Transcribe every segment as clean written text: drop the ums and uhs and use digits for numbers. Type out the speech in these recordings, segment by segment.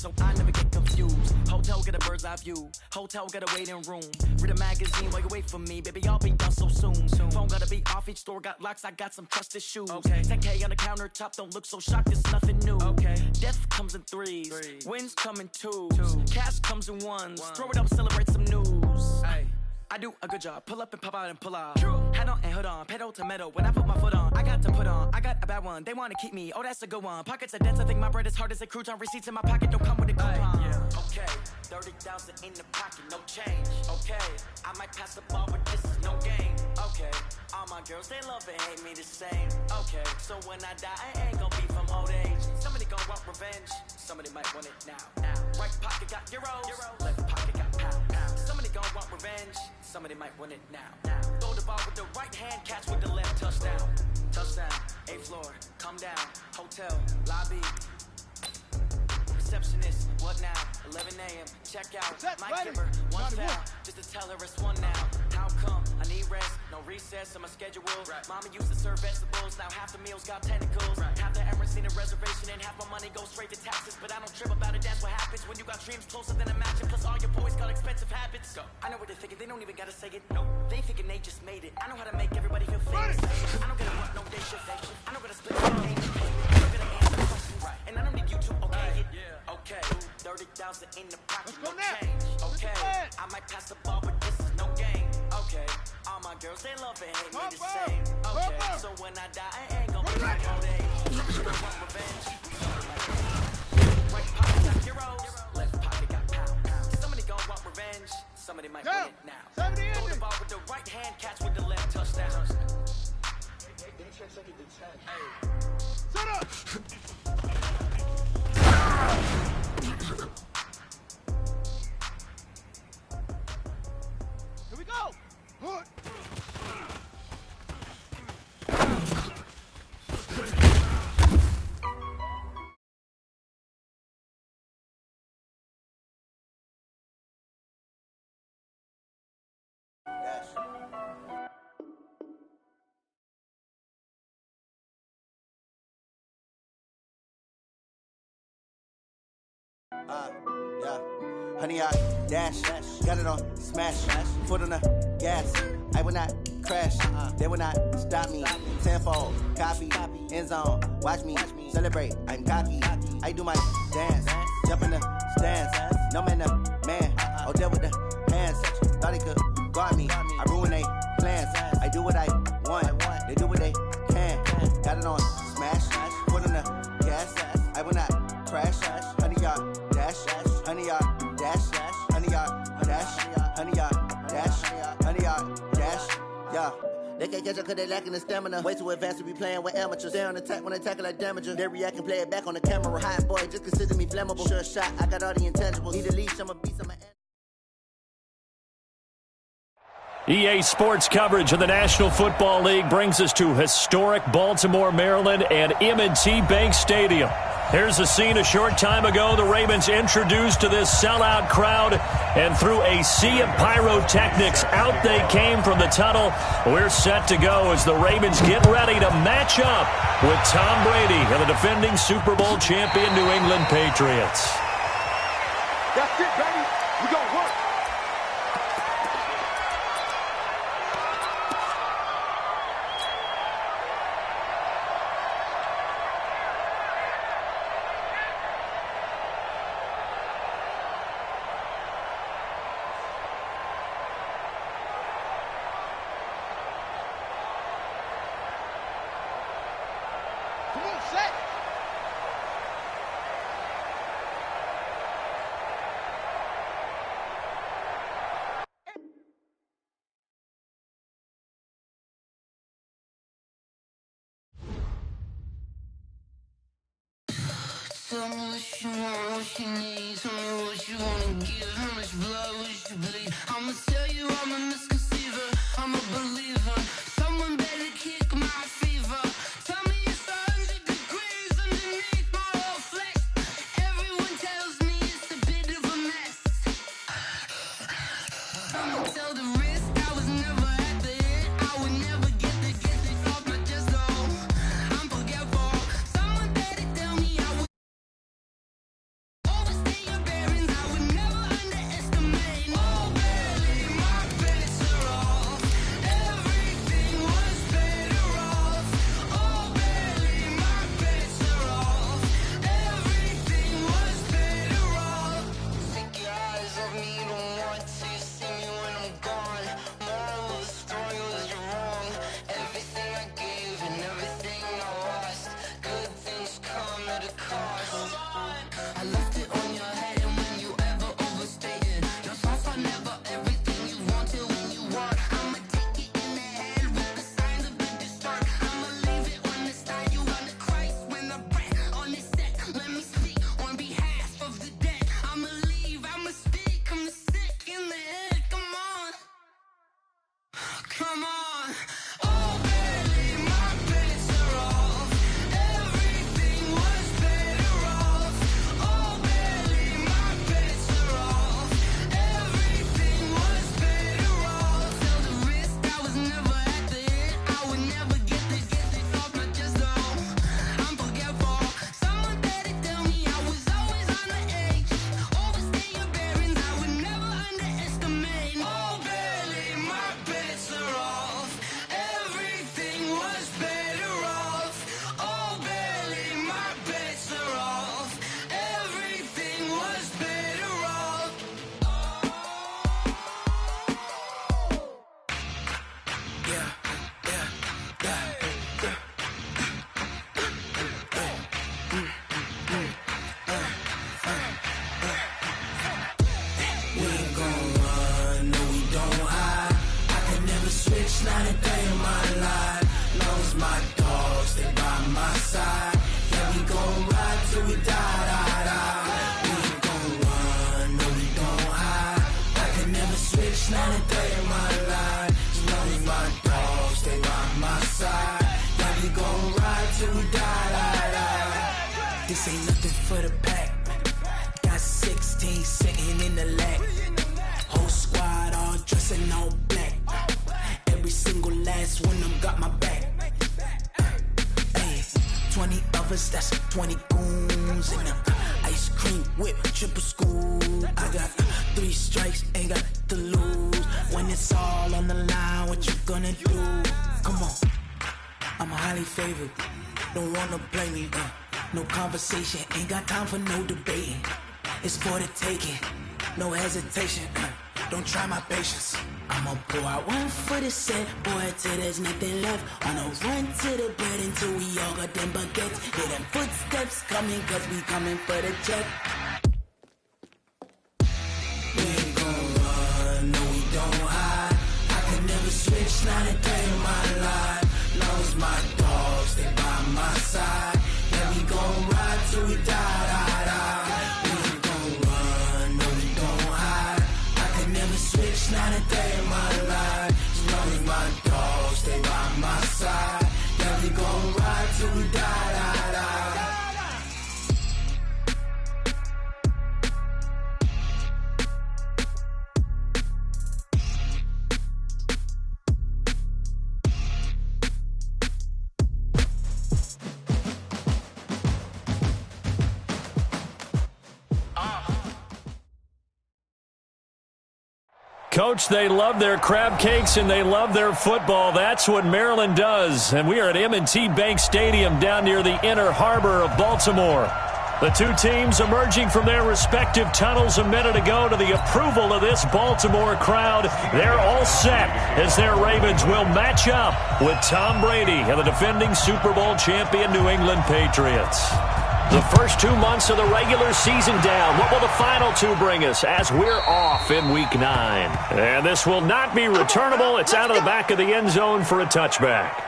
so I never get confused. Hotel get a bird's eye view, hotel get a waiting room. Read a magazine while you wait for me, baby, I'll be done so soon. Phone gotta be off, each store got locks, I got some trusted shoes. 10K on the countertop, don't look so shocked, it's nothing new. Death comes in threes, wins come in twos, cash comes in ones. Throw it up, celebrate some news. I do a good job, pull up and pop out and pull out. Head on and hood on, pedal to metal. When I put my foot on, I got to put on. I got a bad one, they wanna keep me, oh that's a good one. Pockets are dense, I think my bread is hard as a crouton. Receipts in my pocket don't come with a coupon. Okay, 30,000 in the pocket, no change. Okay, I might pass the ball, but this is no game. Okay, all my girls, they love and hate me the same. Okay, so when I die, I ain't gon' be from old age. Somebody gon' want revenge, somebody might want it now. Right pocket got euros, left pocket got pound. Somebody gon' want revenge, somebody might want it now. Throw the ball with the right hand, catch with the left, touchdown. Touchdown, 8th floor, come down, hotel, lobby. Receptionist, what now? 11 a.m., check out. Might give her one foul, just to tell her it's one now. How come? I need rest, no recess in my schedule. Mama used to serve vegetables, now half the meals got tentacles. Half the Emirates seen a reservation and half my money goes straight to taxes. But I don't trip about it, that's what happens when you got dreams closer than a matching. Plus all your boys got expensive habits. Go. I know what they're thinking, they don't even gotta say it. Nope, they thinking they just made it. I know how to make everybody feel famous. I don't gotta work no day shift. I know gotta split the game. I know gotta answer the questions right. And I don't need you to okay it. Okay, 30,000 in the pocket, no change. Okay, I might pass the ball, but this is no game. Okay, all my girls, they love and hate me the same. Okay, so when I die, I ain't gon' be like old age. Somebody gon' want revenge. Right pocket got euros, left pocket got pound. Somebody gon' want revenge, somebody might want it now. Throw the ball with the right hand, catch with the left, touchdown. Shut up! Here we go! Yeah. Honey, I dash, got it on smash, foot on the gas. I will not crash, they will not stop me. Tenfold, copy, end zone, watch me celebrate. I'm cocky, I do my dance, jump in the stands. No man, the man, oh, there with the hands. Thought he could guard me, I ruin they plans. I do what I want, they do what they can. Got it on smash, foot on the gas. I will not crash, honey, y'all dash, honey, y'all dash, honey, y'all dash, honey, y'all dash, honey, y'all dash, yeah. They can't catch up cause they lacking the stamina. Way too advanced to be playing with amateurs. They on attack when they tackle like damager. They react and play it back on the camera. Hot boy, just consider me flammable. Sure shot, I got all the intangibles. Need a leash, I'ma beat some. EA Sports coverage of the National Football League brings us to historic Baltimore, Maryland and M&T Bank Stadium. Here's the scene a short time ago. The Ravens introduced to this sellout crowd, and through a sea of pyrotechnics, out they came from the tunnel. We're set to go as the Ravens get ready to match up with Tom Brady and the defending Super Bowl champion New England Patriots. That's it, baby. We gonna work. Come on, set. Tell me what you want, what you need. Tell me what you wanna give. How much blood would you bleed? I'ma tell you I'm a misconceiver. I'm a believer. Someone better kick my fever. Tell me it's 100 degrees underneath my whole flesh. Everyone tells me it's a bit of a mess. I'ma tell the risk I was never at the end. I would never get it off my chest though. I'm forgetful. Someone better tell me I would overstay whip, triple school. I got 3 strikes, ain't got to lose. When it's all on the line, what you gonna do? Come on, I'm highly favored. Don't wanna blame me, no conversation, ain't got time for no debating. It's for the taking, no hesitation, don't try my patience. I'ma pour out 1 for the set, boy, till there's nothing left. On a run to the bread until we all got them baguettes. Hear them footsteps coming, cause we coming for the check. We ain't gon' run, no we don't hide. I can never switch, not a day in my life. Long as my dogs, they by my side. Yeah, we gon' ride till we die. We ain't gon' run, no we don't hide. I can never switch, not a day in my life. As long as my dogs, they by my side. Yeah, we gon' ride till we die. Coach, they love their crab cakes and they love their football. That's what Maryland does. And we are at M&T Bank Stadium down near the Inner Harbor of Baltimore. The two teams emerging from their respective tunnels a minute ago to the approval of this Baltimore crowd. They're all set as their Ravens will match up with Tom Brady and the defending Super Bowl champion New England Patriots. The first 2 months of the regular season down. What will the final 2 bring us as we're off in Week 9? And this will not be returnable. It's out of the back of the end zone for a touchback.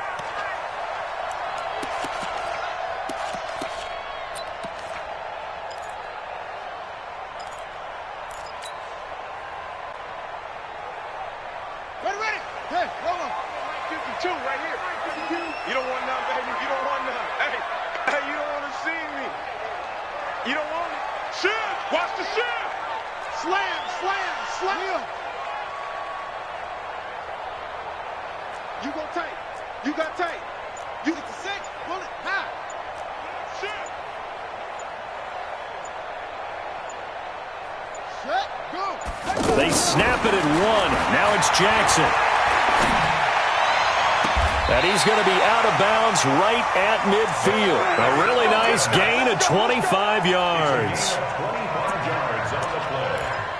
Ready? Hey, roll on. 52 right here. You don't want none, baby. You don't want none. Hey, you don't want to see me. You don't want it. Shift. Watch the shift. Slam. You go tight. You got tight. You get the 6. Pull it high. Shift. Shut. Go. They snap it at 1. Now it's Jackson. And he's going to be out of bounds right at midfield. A really nice gain of 25 yards.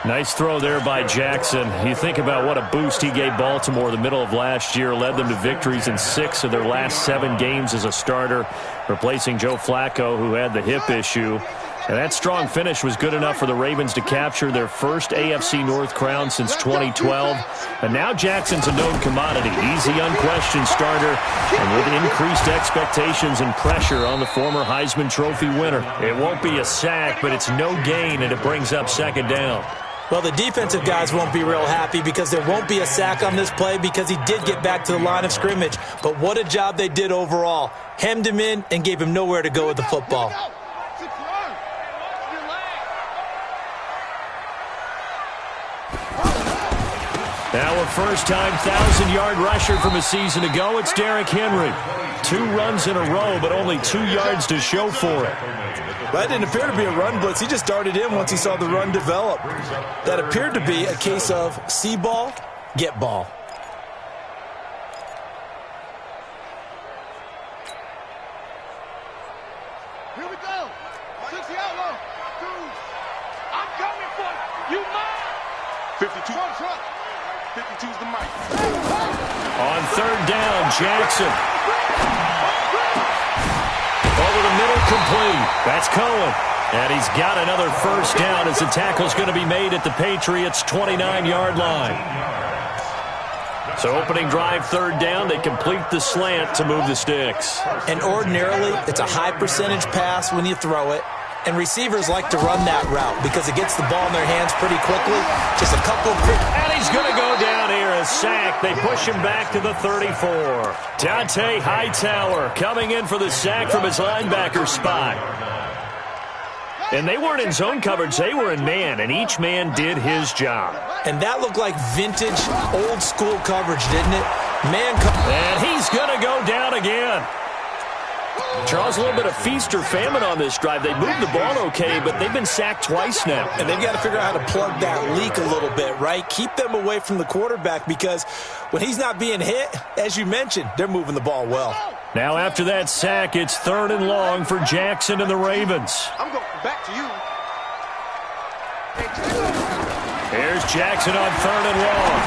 Nice throw there by Jackson. You think about what a boost he gave Baltimore the middle of last year, led them to victories in 6 of their last 7 games as a starter, replacing Joe Flacco, who had the hip issue. And that strong finish was good enough for the Ravens to capture their first AFC North crown since 2012. And now Jackson's a known commodity. Easy, unquestioned starter. And with increased expectations and pressure on the former Heisman Trophy winner. It won't be a sack, but it's no gain, and it brings up 2nd down. Well, the defensive guys won't be real happy because there won't be a sack on this play because he did get back to the line of scrimmage. But what a job they did overall. Hemmed him in and gave him nowhere to go with the football. Now a first-time 1,000-yard rusher from a season ago, it's Derrick Henry. 2 runs in a row, but only 2 yards to show for it. That didn't appear to be a run blitz. He just darted in once he saw the run develop. That appeared to be a case of see ball, get ball. Here we go. 60 outlaw. 2. I'm coming for you. You mine. 52. 52's the mic. On 3rd down, Jackson. Over the middle, complete. That's Cohen. And he's got another first down as the tackle's going to be made at the Patriots' 29-yard line. So opening drive, 3rd down, they complete the slant to move the sticks. And ordinarily, it's a high percentage pass when you throw it. And receivers like to run that route because it gets the ball in their hands pretty quickly. Just a couple of quick... And he's going to go down here, a sack. They push him back to the 34. Dante Hightower coming in for the sack from his linebacker spot. And they weren't in zone coverage. They were in man, and each man did his job. And that looked like vintage, old-school coverage, didn't it? Man, and he's going to go down again. Charles, a little bit of feast or famine on this drive. They moved the ball okay, but they've been sacked twice now. And they've got to figure out how to plug that leak a little bit, right? Keep them away from the quarterback because when he's not being hit, as you mentioned, they're moving the ball well. Now after that sack, it's 3rd and long for Jackson and the Ravens. I'm going back to you. Here's Jackson on 3rd and long.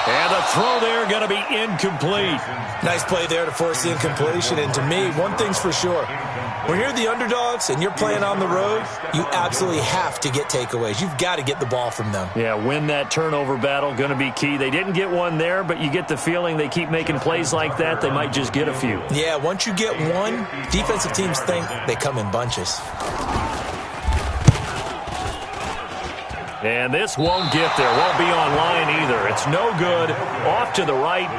And the throw there going to be incomplete. Nice play there to force the incompletion. And to me, one thing's for sure. When you're the underdogs and you're playing on the road, you absolutely have to get takeaways. You've got to get the ball from them. Yeah, win that turnover battle, going to be key. They didn't get one there, but you get the feeling they keep making plays like that, they might just get a few. Yeah, once you get one, defensive teams think they come in bunches. And this won't get there. Won't be online either. It's no good. Off to the right.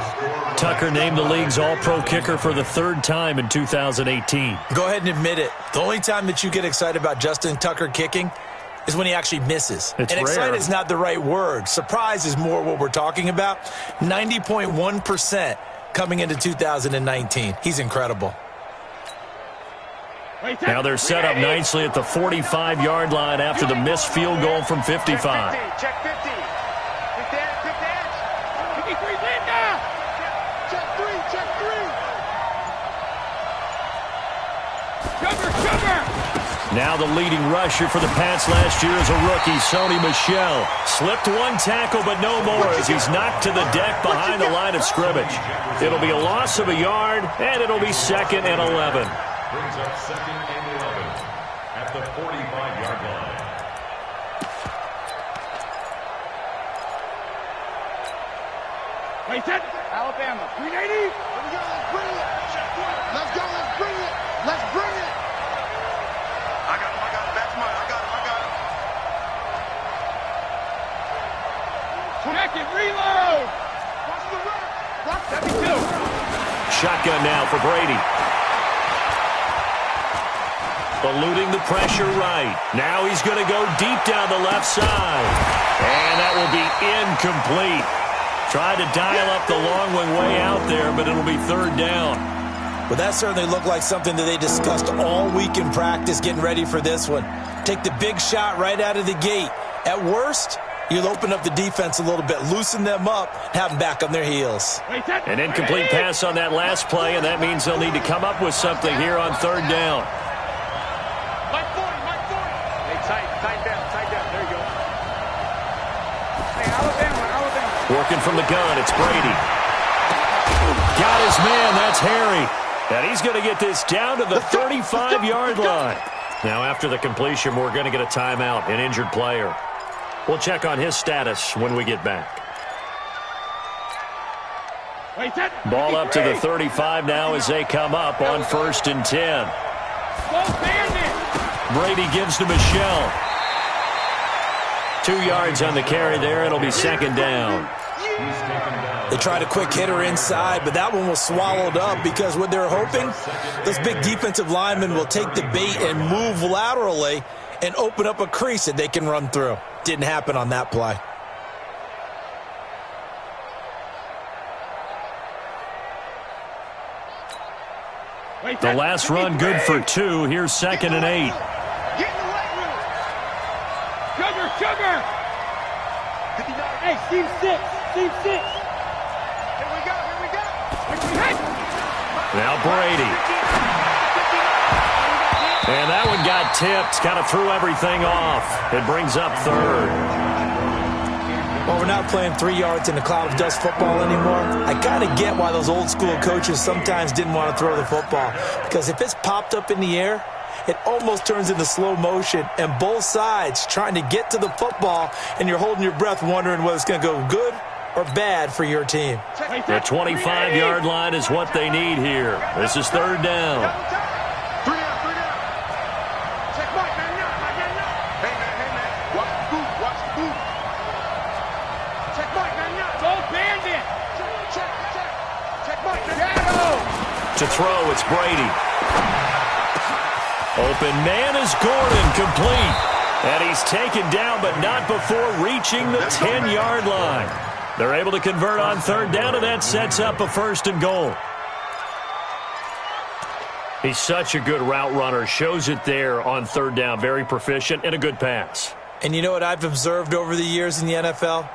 Tucker named the league's all-pro kicker for the 3rd time in 2018. Go ahead and admit it. The only time that you get excited about Justin Tucker kicking is when he actually misses. It's and rare. Excited is not the right word. Surprise is more what we're talking about. 90.1% coming into 2019. He's incredible. Now they're set up nicely at the 45-yard line after the missed field goal from 55. Check 50. Quick dance. 53 Linda. Check 3. Sugar. Now the leading rusher for the Pats last year is a rookie, Sony Michel. Slipped one tackle, but no more as he's knocked to the deck behind the line of scrimmage. It'll be a loss of a yard, and it'll be 2nd and 11. Brings up 2nd and 11 at the 45-yard line. Wait, set. Alabama. 380. Here we go. Let's bring it. Let's go. Let's bring it. Let's bring it. I got him. That's mine. I got him. Second reload. Watch the run. Watch 72. Shotgun now for Brady. Eluding the pressure right. Now he's going to go deep down the left side. And that will be incomplete. Tried to dial up the long one way out there, but it'll be 3rd down. Well, that certainly looked like something that they discussed all week in practice getting ready for this one. Take the big shot right out of the gate. At worst, you'll open up the defense a little bit, loosen them up, have them back on their heels. An incomplete pass on that last play, and that means they'll need to come up with something here on 3rd down. Working from the gun, it's Brady. Got his man, that's Harry. And he's going to get this down to the 35-yard line. Now, after the completion, we're going to get a timeout, an injured player. We'll check on his status when we get back. Ball up to the 35 now as they come up on 1st and 10. Brady gives to Michel. 2 yards on the carry there. It'll be 2nd down. They tried a quick hitter inside, but that one was swallowed up because what they're hoping, those big defensive linemen will take the bait and move laterally and open up a crease that they can run through. Didn't happen on that play. The last run good for 2. Here's 2nd and 8. Sugar. Hey, Steve 6. Steve 6. Here we go. Now Brady. And that one got tipped. Kind of threw everything off. It brings up 3rd. Well, we're not playing 3 yards in a cloud of dust football anymore. I kind of get why those old school coaches sometimes didn't want to throw the football. Because if it's popped up in the air, it almost turns into slow motion, and both sides trying to get to the football, and you're holding your breath wondering whether it's going to go good or bad for your team. The 25-yard line is what they need here. This is 3rd down. 3 down. Check Mike, man. Hey, man. Watch the boot. Check Mike, man. Go Bandit. Check Mike, man. To throw, it's Brady. Open man is Gordon, complete. And he's taken down, but not before reaching the 10-yard line. They're able to convert on 3rd down, and that sets up a 1st and goal. He's such a good route runner. Shows it there on third down. Very proficient and a good pass. And you know what I've observed over the years in the NFL?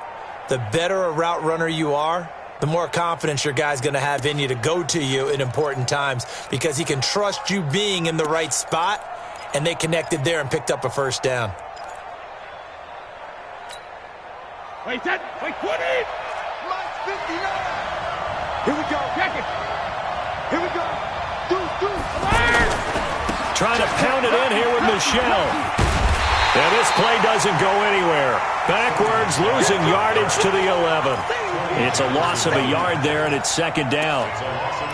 The better a route runner you are, the more confidence your guy's going to have in you to go to you in important times because he can trust you being in the right spot, and they connected there and picked up a first down. Wait, 20! Mike 59! Here we go, check it! Here we go! Trying to pound it in here with Michel. And this play doesn't go anywhere. Backwards, losing yardage to the 11. It's a loss of a yard there, and it's second down.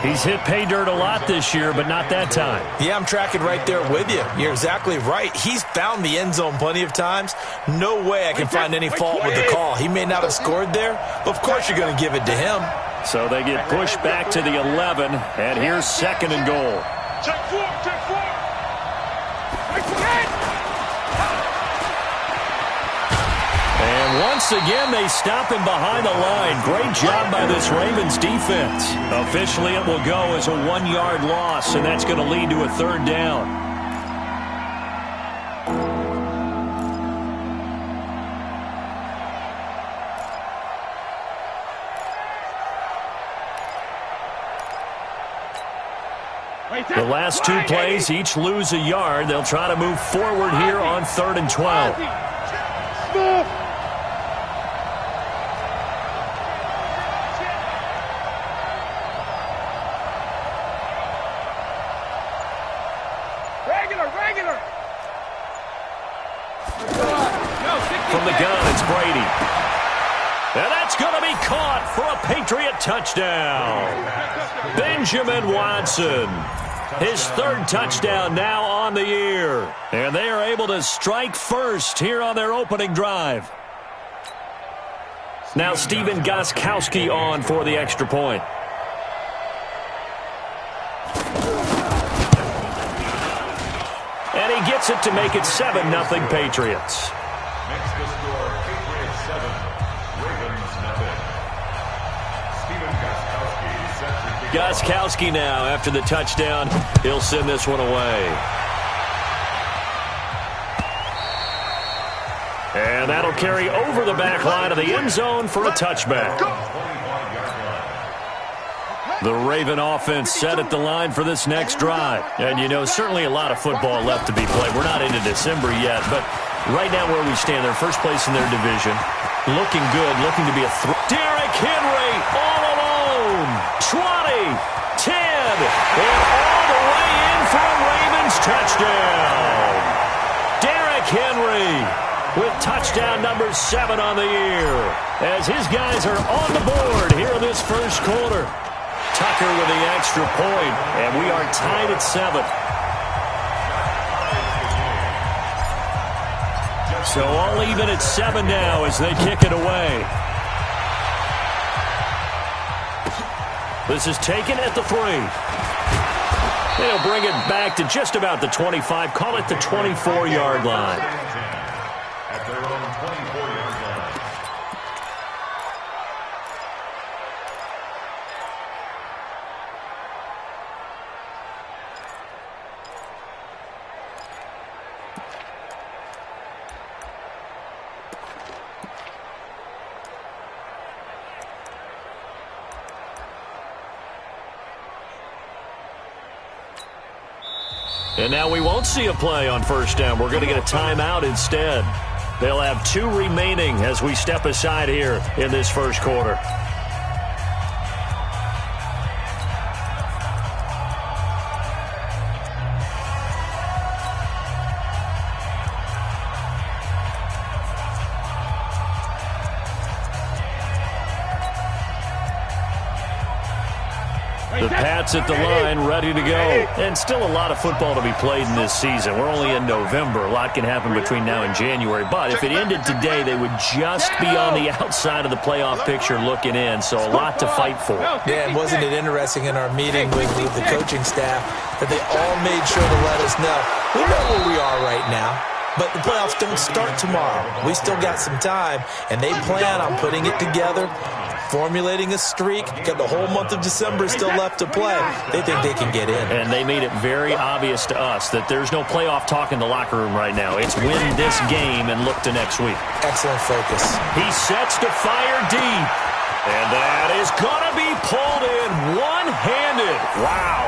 He's hit pay dirt a lot this year, but not that time. Yeah, I'm tracking right there with you. You're exactly right. He's found the end zone plenty of times. No way I can find any fault with the call. He may not have scored there, but of course you're going to give it to him. So they get pushed back to the 11, and here's second and goal. Check four! And once again, they stop him behind the line. Great job by this Ravens defense. Officially, it will go as a 1-yard loss, and that's going to lead to a third down. The last two plays each lose a yard. They'll try to move forward here on 3rd and 12. Regular! From the gun, it's Brady. And that's going to be caught for a Patriot touchdown. Benjamin Watson. His third touchdown now on the year. And they are able to strike first here on their opening drive. Now Stephen Gostkowski on for the extra point. And he gets it to make it 7-0 Patriots. Makes the score Patriots 7, Ravens nothing. Stephen Gostkowski set to kick off. Gostkowski now, after the touchdown, he'll send this one away. And that'll carry over the back line of the end zone for a touchback. The Raven offense set at the line for this next drive. And, you know, certainly a lot of football left to be played. We're not into December yet, but right now where we stand, they're first place in their division. Looking good, looking to be a threat. Derrick Henry all alone. 20, 10, and all the way in for a Ravens touchdown. Derrick Henry with touchdown number 7 on the year as his guys are on the board here in this first quarter. Tucker with the extra point, and we are tied at 7. So all even at 7 now as they kick it away. This is taken at the 3. They'll bring it back to just about the 25. Call it the 24-yard line. At their own 24-yard line. And now we won't see a play on first down. We're going to get a timeout instead. They'll have 2 remaining as we step aside here in this first quarter. The Pats at the line, ready to go. And still a lot of football to be played in this season. We're only in November. A lot can happen between now and January. But if it ended today, they would just be on the outside of the playoff picture looking in. So a lot to fight for. Yeah, and wasn't it interesting in our meeting with the coaching staff that they all made sure to let us know, we know where we are right now. But the playoffs don't start tomorrow. We still got some time, and they plan on putting it together, formulating a streak. Got the whole month of December still left to play. They think they can get in. And they made it very obvious to us that there's no playoff talk in the locker room right now. It's win this game and look to next week. Excellent focus. He sets to fire deep. And that is going to be pulled in one-handed. Wow.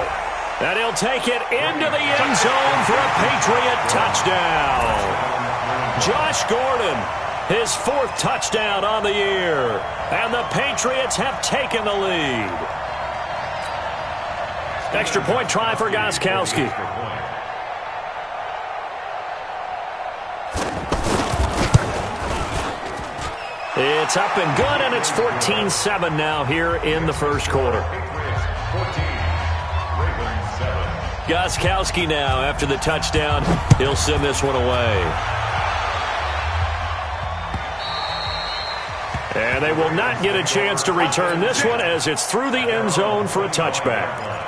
And he'll take it into the end zone for a Patriot touchdown. Josh Gordon, his 4th touchdown on the year. And the Patriots have taken the lead. Extra point try for Gostkowski. It's up and good, and it's 14-7 now here in the first quarter. Gostkowski now after the touchdown. He'll send this one away. And they will not get a chance to return this one as it's through the end zone for a touchback.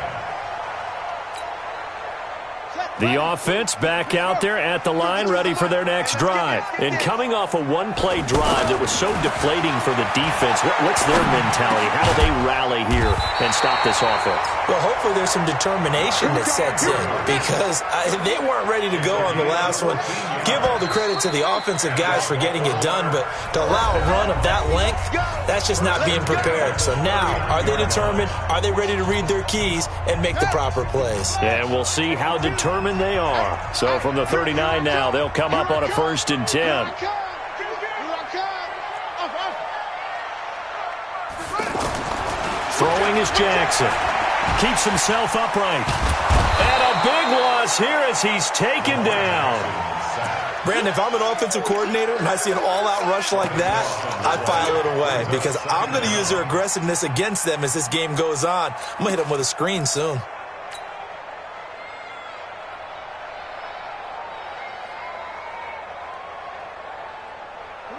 The offense back out there at the line, ready for their next drive. And coming off a one-play drive that was so deflating for the defense, what's their mentality? How do they rally here and stop this offense? Well, hopefully there's some determination that sets in because they weren't ready to go on the last one. Give all the credit to the offensive guys for getting it done, but to allow a run of that length, that's just not being prepared. So now, are they determined? Are they ready to read their keys and make the proper plays? And we'll see how determined they are. So from the 39 now, they'll come up on a 1st and 10. Throwing is Jackson. Keeps himself upright. And a big loss here as he's taken down. Brandon, if I'm an offensive coordinator and I see an all-out rush like that, I file it away because I'm going to use their aggressiveness against them as this game goes on. I'm going to hit them with a screen soon.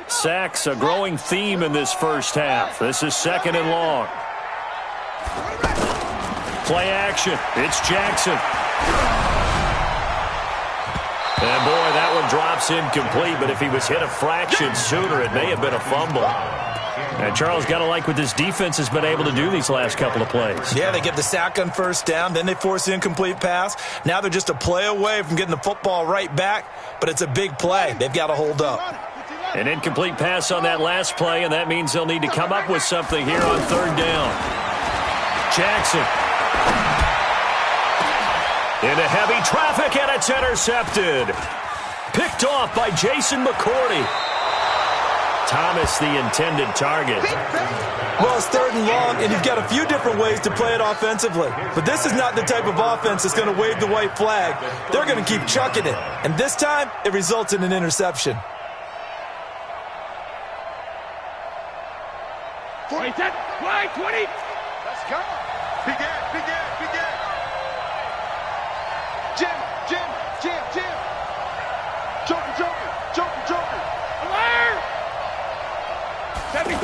Sacks, a growing theme in this first half. This is 2nd and long. Play action. It's Jackson. And boy, that one drops incomplete, but if he was hit a fraction sooner, it may have been a fumble. And Charles, got to like what this defense has been able to do these last couple of plays. Yeah, they get the sack on 1st down, then they force the incomplete pass. Now they're just a play away from getting the football right back, but it's a big play. They've got to hold up. An incomplete pass on that last play, and that means they'll need to come up with something here on 3rd down. Jackson. Into heavy traffic, and it's intercepted. Picked off by Jason McCourty. Thomas, the intended target. Well, it's 3rd and long, and you've got a few different ways to play it offensively. But this is not the type of offense that's going to wave the white flag. They're going to keep chucking it. And this time, it results in an interception. 20. Let's go. Begin. Jim. Joker. Alert! 72.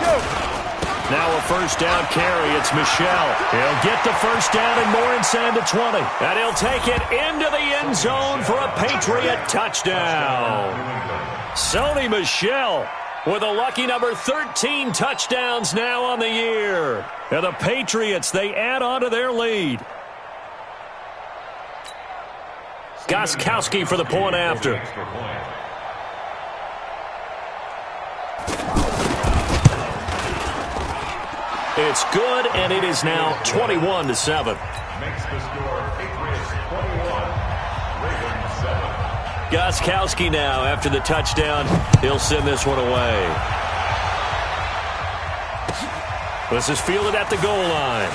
Now a 1st down carry. It's Michelle. He'll get the 1st down and more inside the 20. And he'll take it into the end zone for a Patriot touchdown. Sony Michel with a lucky number 13 touchdowns now on the year. And the Patriots, they add on to their lead. Gostkowski for the point after. It's good, and it is now 21-7. Makes the score Patriots 21, Ravens 7. Gostkowski now after the touchdown. He'll send this one away. This is fielded at the goal line.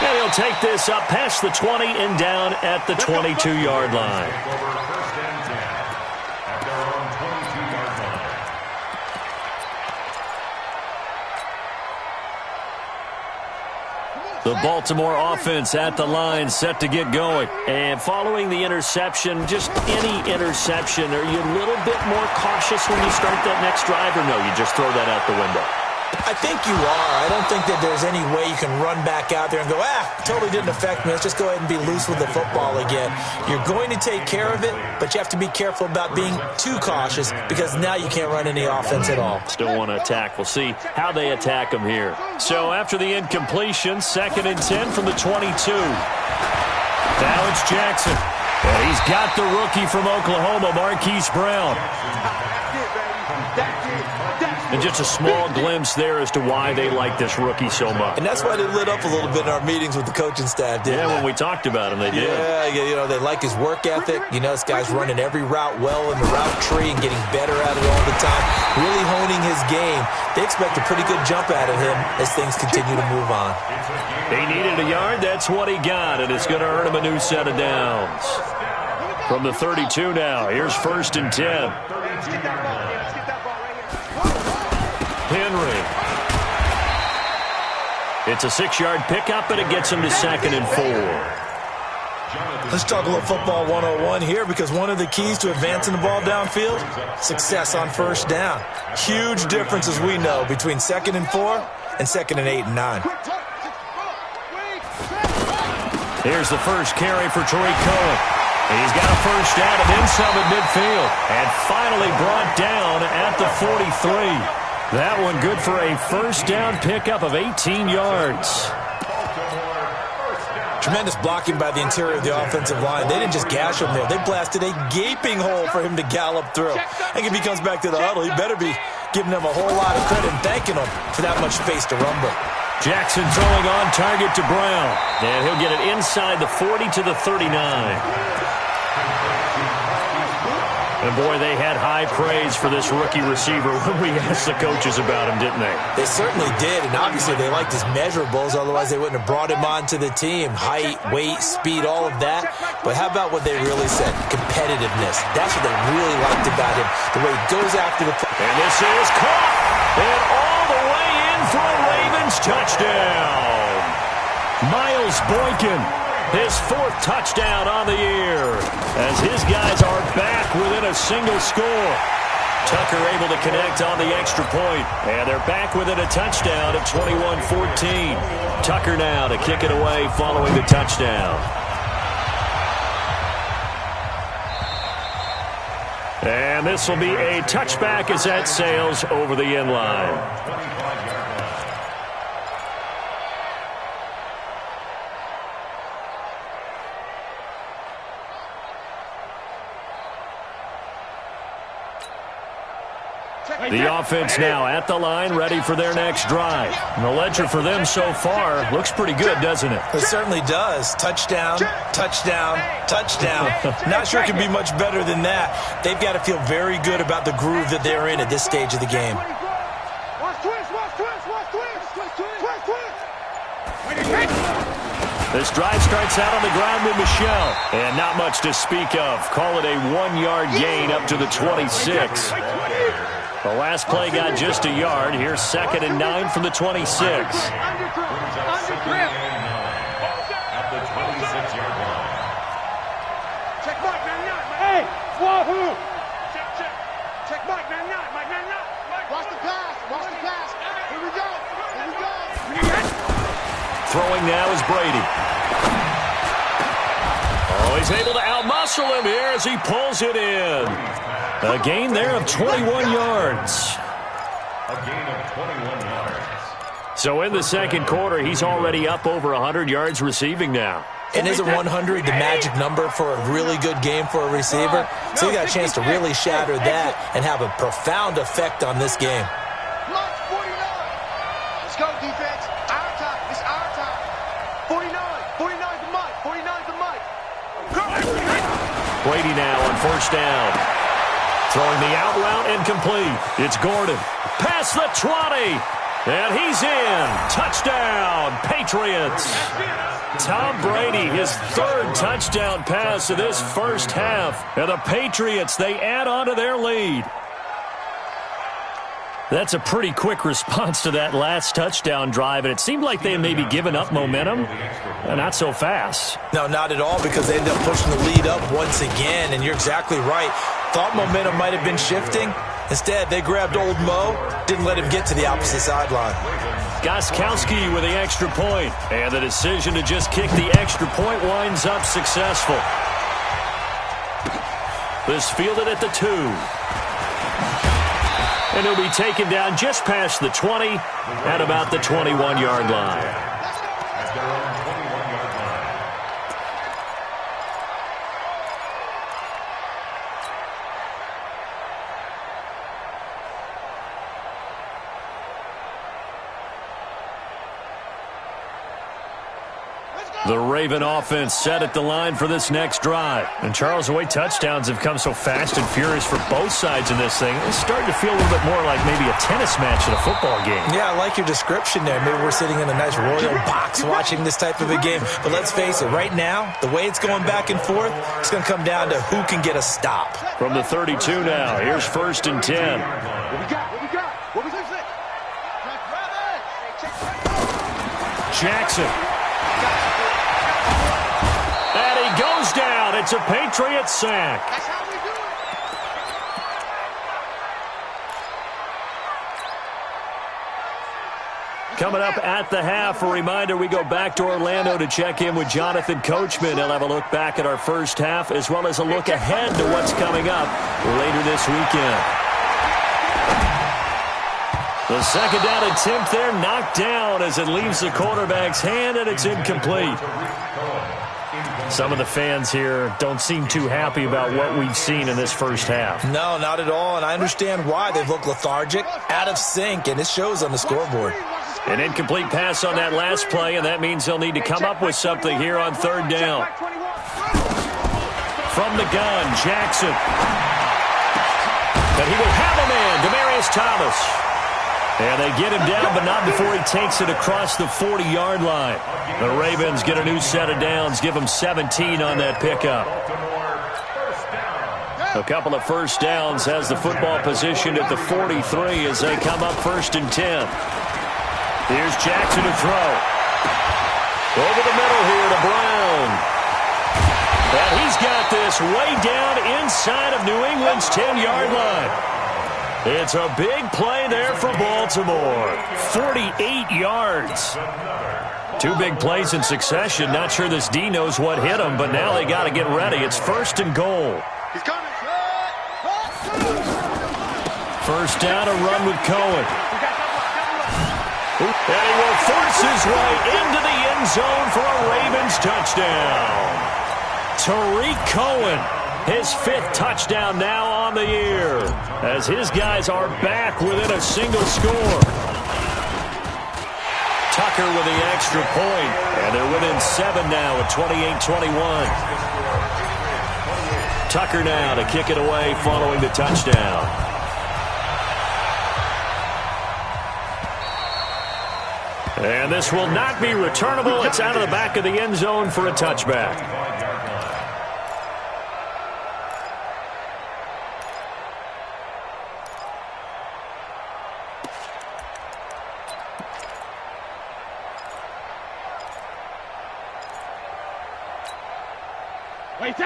And he'll take this up past the 20 and down at the 22-yard line. First and 10 at their own 22-yard line. The Baltimore offense at the line, set to get going. And following the interception, just any interception, are you a little bit more cautious when you start that next drive, or no, you just throw that out the window? I think you are. I don't think that there's any way you can run back out there and go, totally didn't affect me. Let's just go ahead and be loose with the football again. You're going to take care of it, but you have to be careful about being too cautious because now you can't run any offense at all. Still want to attack. We'll see how they attack them here. So after the incompletion, 2nd and 10 from the 22. Now it's Jackson. And he's got the rookie from Oklahoma, Marquise Brown. And just a small glimpse there as to why they like this rookie so much. And that's why they lit up a little bit in our meetings with the coaching staff, didn't they? When we talked about him, they did. Yeah, they like his work ethic. This guy's running every route well in the route tree and getting better at it all the time, really honing his game. They expect a pretty good jump out of him as things continue to move on. He needed a yard. That's what he got, and it's going to earn him a new set of downs. From the 32 now, here's 1st and 10. Henry. It's a 6-yard pickup, and it gets him to 2nd and 4. Let's talk a little football 101 here because one of the keys to advancing the ball downfield, success on 1st down. Huge difference, as we know, between 2nd and 4 and 2nd and 8 and 9. Here's the first carry for Tariq Cohen. He's got a 1st down and then some at midfield. And finally brought down at the 43. That one good for a 1st down pickup of 18 yards. Tremendous blocking by the interior of the offensive line. They didn't just gash him there. They blasted a gaping hole for him to gallop through. I think if he comes back to the huddle, he better be giving them a whole lot of credit and thanking them for that much space to rumble. Jackson throwing on target to Brown. And he'll get it inside the 40 to the 39. And, boy, they had high praise for this rookie receiver when we asked the coaches about him, didn't they? They certainly did, and obviously they liked his measurables. Otherwise, they wouldn't have brought him onto the team. Height, weight, speed, all of that. But how about what they really said? Competitiveness. That's what they really liked about him, the way he goes after the play. And this is caught. And all the way in for a Ravens touchdown. Miles Boykin. His 4th touchdown on the year as his guys are back within a single score. Tucker able to connect on the extra point, and they're back within a touchdown at 21-14. Tucker now to kick it away following the touchdown. And this will be a touchback as that sails over the end line. The offense now at the line, ready for their next drive. And the ledger for them so far looks pretty good, doesn't it? It certainly does. Touchdown, touchdown, touchdown. Not sure it can be much better than that. They've got to feel very good about the groove that they're in at this stage of the game. This drive starts out on the ground with Michel. And not much to speak of. Call it a 1-yard gain up to the 26. The last play got just a yard. Here's 2nd and 9 from the 26. At the 26-yard line. Check Mike, hey, wahoo! Check Mike, watch the pass. Here we go. Throwing now is Brady. Oh, he's able to outmuscle him here as he pulls it in. A gain there of 21 yards. A gain of 21 yards. So in the 2nd quarter, he's already up over 100 yards receiving now. And isn't 100 the magic number for a really good game for a receiver? So you got a chance to really shatter that and have a profound effect on this game. Let's go, defense. Our time. It's our time. 49 to Mike. Brady now on 1st down. Throwing the out route incomplete. It's Gordon. Past the 20. And he's in. Touchdown, Patriots. Tom Brady, his 3rd touchdown pass of this first half. And the Patriots, they add on to their lead. That's a pretty quick response to that last touchdown drive, and it seemed like they had maybe given up momentum. Not so fast. No, not at all, because they ended up pushing the lead up once again, and you're exactly right. Thought momentum might have been shifting, Instead, they grabbed old Mo, didn't let him get to the opposite sideline. Gostkowski with the extra point, and the decision to just kick the extra point winds up successful. This fielded at the 2. And he'll be taken down just past the 20 at about the 21-yard line. At their own 21-yard line. The Raven offense set at the line for this next drive. And Charles, the way touchdowns have come so fast and furious for both sides in this thing, it's starting to feel a little bit more like maybe a tennis match at a football game. Yeah, I like your description there. Maybe we're sitting in a nice royal box watching this type of a game. But let's face it, right now, the way it's going back and forth, it's going to come down to who can get a stop. From the 32 now, here's 1st and 10. Jackson. And he goes down. It's a Patriot sack. That's how we do it. Coming up at the half, a reminder, we go back to Orlando to check in with Jonathan Coachman. He'll have a look back at our first half as well as a look ahead to what's coming up later this weekend. The second down attempt there knocked down as it leaves the quarterback's hand, and it's incomplete. Some of the fans here don't seem too happy about what we've seen in this first half. No, not at all, and I understand why. They've looked lethargic, out of sync, and it shows on the scoreboard. An incomplete pass on that last play, and that means they'll need to come up with something here on 3rd down. From the gun, Jackson. But he will have a man, Demaryius Thomas. And they get him down, but not before he takes it across the 40-yard line. The Ravens get a new set of downs, give them 17 on that pickup. A couple of first downs has the football positioned at the 43 as they come up 1st and 10. Here's Jackson to throw. Over the middle here to Brown. And he's got this way down inside of New England's 10-yard line. It's a big play there for Baltimore. 48 yards. 2 big plays in succession. Not sure this D knows what hit him, but now they got to get ready. It's 1st and goal. He's coming. 1st down, a run with Cohen. And he will force his way into the end zone for a Ravens touchdown. Tariq Cohen. His 5th touchdown now on the year as his guys are back within a single score. Tucker with the extra point, and they're within 7 now at 28-21. Tucker now to kick it away following the touchdown. And this will not be returnable. It's out of the back of the end zone for a touchback.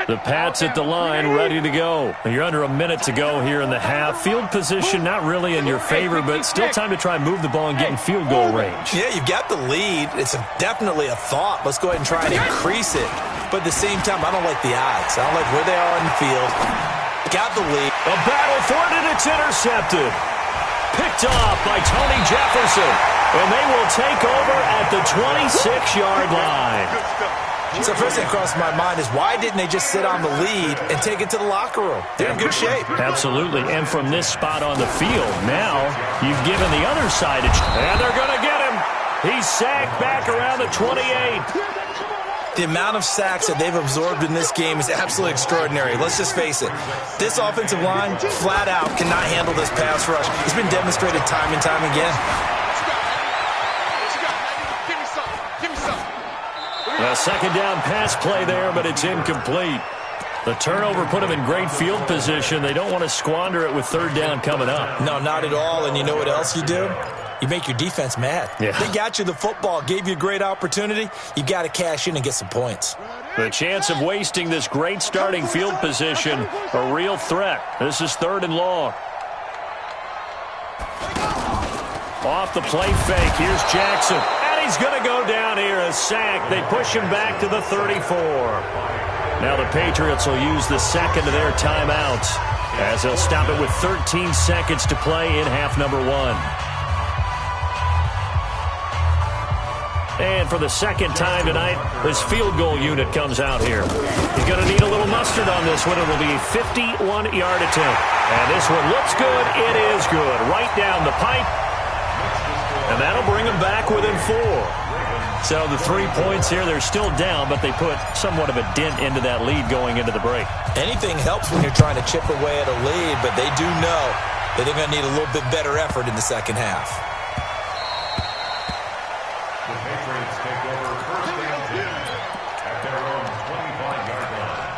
The Pats at the line, ready to go. You're under a minute to go here in the half. Field position not really in your favor, but still time to try and move the ball and get in field goal range. Yeah, you've got the lead. It's definitely a thought. Let's go ahead and try and increase it. But at the same time, I don't like the odds. I don't like where they are on the field. Got the lead. A battle for it, and it's intercepted. Picked off by Tony Jefferson. And they will take over at the 26-yard line. So first thing crossed my mind is why didn't they just sit on the lead and take it to the locker room? They're in good shape. Absolutely. And from this spot on the field, now you've given the other side a chance. And they're going to get him. He's sacked back around the 28. The amount of sacks that they've absorbed in this game is absolutely extraordinary. Let's just face it. This offensive line, flat out, cannot handle this pass rush. It's been demonstrated time and time again. A second down pass play there, but it's incomplete. The turnover put them in great field position. They don't want to squander it with 3rd down coming up. No, not at all. And you know what else you do? You make your defense mad. Yeah. They got you the football, gave you a great opportunity. You got to cash in and get some points. The chance of wasting this great starting field position, a real threat. This is 3rd and long. Off the play fake. Here's Jackson. And he's going to go down here. A sack. They push him back to the 34. Now the Patriots will use the second of their timeouts as they'll stop it with 13 seconds to play in half number 1. And for the second time tonight, this field goal unit comes out here. He's going to need a little mustard on this one. It will be a 51-yard attempt. And this one looks good. It is good. Right down the pipe. And that'll bring them back within 4. So the 3 points here, they're still down, but they put somewhat of a dent into that lead going into the break. Anything helps when you're trying to chip away at a lead, but they do know that they're going to need a little bit better effort in the second half. The Patriots take over first and 10 at their own 25-yard line.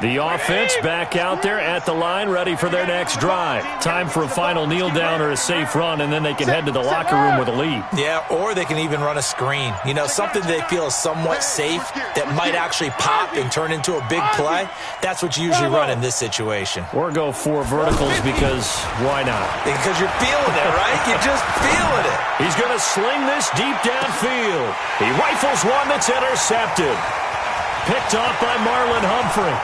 The offense back out there at the line, ready for their next drive. Time for a final kneel down or a safe run, and then they can head to the locker room with a lead. Yeah, or they can even run a screen. You know, something they feel is somewhat safe that might actually pop and turn into a big play. That's what you usually run in this situation. Or go 4 verticals because why not? Because you're feeling it, right? You're just feeling it. He's going to sling this deep downfield. He rifles one that's intercepted. Picked off by Marlon Humphrey.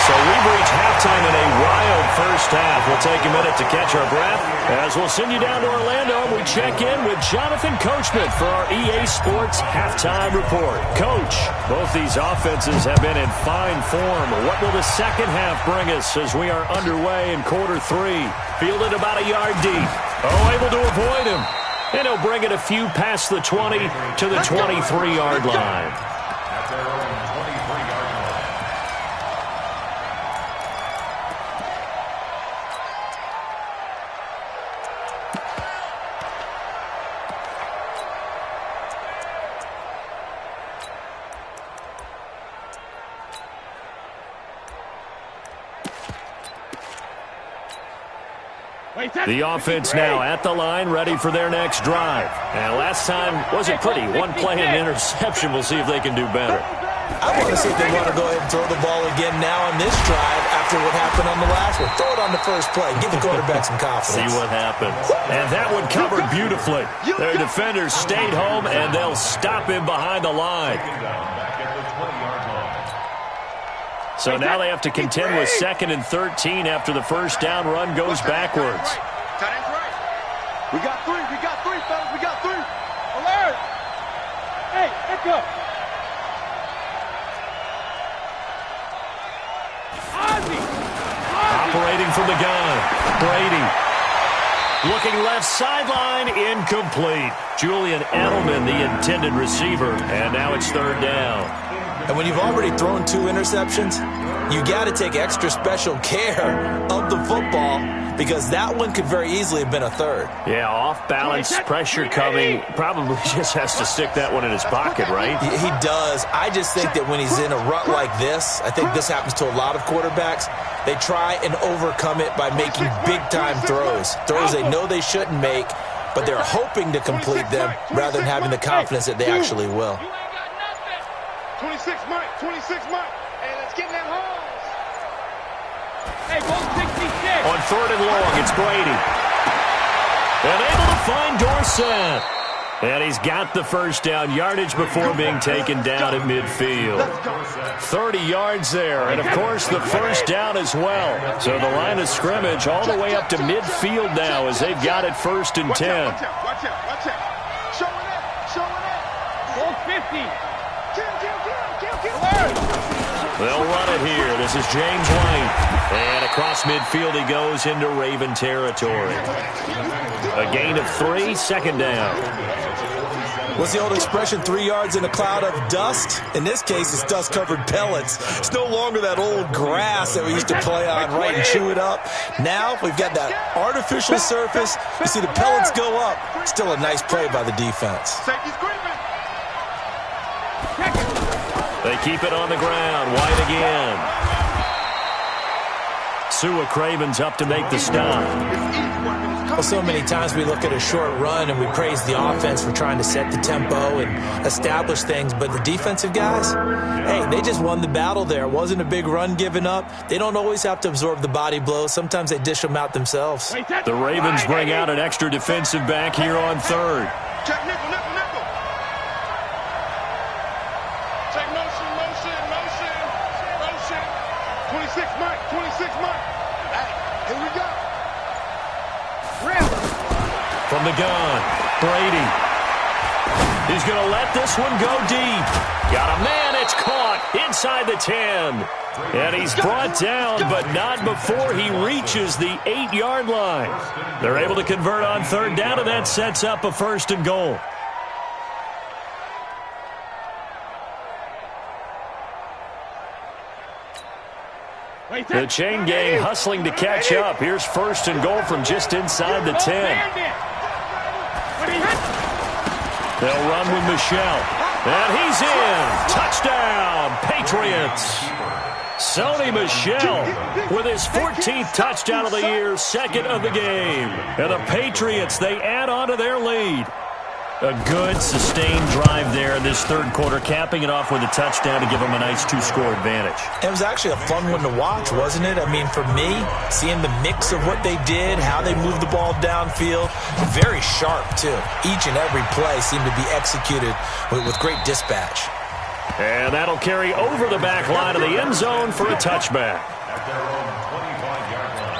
So we've reached halftime in a wild first half. We'll take a minute to catch our breath as we'll send you down to Orlando. We check in with Jonathan Coachman for our EA Sports Halftime Report. Coach, both these offenses have been in fine form. What will the second half bring us as we are underway in quarter 3? Fielded about a yard deep. Able to avoid him. And he'll bring it a few past the 20 to the 23-yard line. At their own 23-yard line. The offense now at the line, ready for their next drive. And last time wasn't pretty. 1 play and an interception. We'll see if they can do better. I want to see if they want to go ahead and throw the ball again now on this drive after what happened on the last one. Throw it on the first play. Give the quarterback some confidence. See what happens. And that one covered beautifully. Their defenders stayed home, and they'll stop him behind the line. So now they have to contend with 2nd and 13 after the first down run goes backwards. We got 3, fellas, we got 3. Alert! Hey, let's go. Operating from the gun, Brady. Looking left sideline, incomplete. Julian Edelman, the intended receiver, and now it's 3rd down. And when you've already thrown 2 interceptions, you got to take extra special care of the football because that one could very easily have been a 3rd. Yeah, off balance, pressure coming. Probably just has to stick that one in his pocket, right? He does. I just think that when he's in a rut like this, I think this happens to a lot of quarterbacks, they try and overcome it by making big-time throws. Throws they know they shouldn't make, but they're hoping to complete them rather than having the confidence that they actually will. 26 Mike, and let's get in that hole. Hey, go 66. On 3rd and long, it's Brady. And able to find Dorsett. And he's got the first down yardage before being taken down at midfield. 30 yards there, and of course the first down as well. So the line of scrimmage all the way up to midfield now as they've got it 1st and 10. Watch out. Showing it. 450. They'll run it here. This is James White. And across midfield he goes into Raven territory. A gain of 3, 2nd down. What's the old expression, 3 yards in a cloud of dust? In this case, it's dust-covered pellets. It's no longer that old grass that we used to play on, right, and chew it up. Now we've got that artificial surface. You see the pellets go up. Still a nice play by the defense. Safety's creeping. Check it. They keep it on the ground. White again. Sua Craven's up to make the stop. Well, so many times we look at a short run and we praise the offense for trying to set the tempo and establish things, but the defensive guys, hey, they just won the battle there. It wasn't a big run given up. They don't always have to absorb the body blows. Sometimes they dish them out themselves. The Ravens bring out an extra defensive back here on third. Check nickel, nickel, nickel. Check motion, motion, motion, motion. 26 Mike, 26 Mike. Hey, here we go. From the gun, Brady. He's going to let this one go deep. Got a man, it's caught inside the 10. And he's brought down, but not before he reaches the 8-yard line. They're able to convert on third down, and that sets up a 1st and goal. The chain gang hustling to catch up. Here's 1st and goal from just inside the 10. They'll run with Michel. And he's in. Touchdown, Patriots. Sony Michel with his 14th touchdown of the year, 2nd of the game. And the Patriots, they add on to their lead. A good, sustained drive there in this third quarter, capping it off with a touchdown to give them a nice 2-score advantage. It was actually a fun one to watch, wasn't it? I mean, for me, seeing the mix of what they did, how they moved the ball downfield, very sharp, too. Each and every play seemed to be executed with great dispatch. And that'll carry over the back line of the end zone for a touchback. At their own 25-yard line.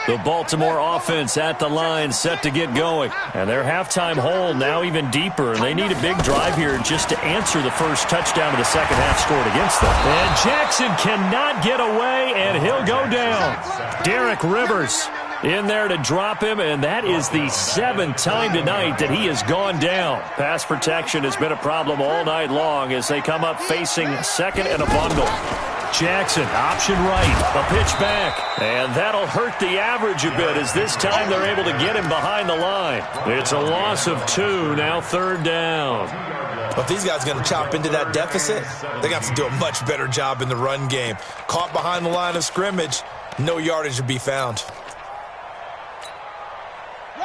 The Baltimore offense at the line, set to get going. And their halftime hole now even deeper. And they need a big drive here just to answer the first touchdown of the second half scored against them. And Jackson cannot get away, and he'll go down. Derek Rivers in there to drop him, and that is the 7th time tonight that he has gone down. Pass protection has been a problem all night long as they come up facing 2nd and a bundle. Jackson, option right, a pitch back, and that'll hurt the average a bit as this time they're able to get him behind the line. It's a loss of 2, now 3rd down. Well, if these guys are going to chop into that deficit, they got to do a much better job in the run game. Caught behind the line of scrimmage, no yardage to be found.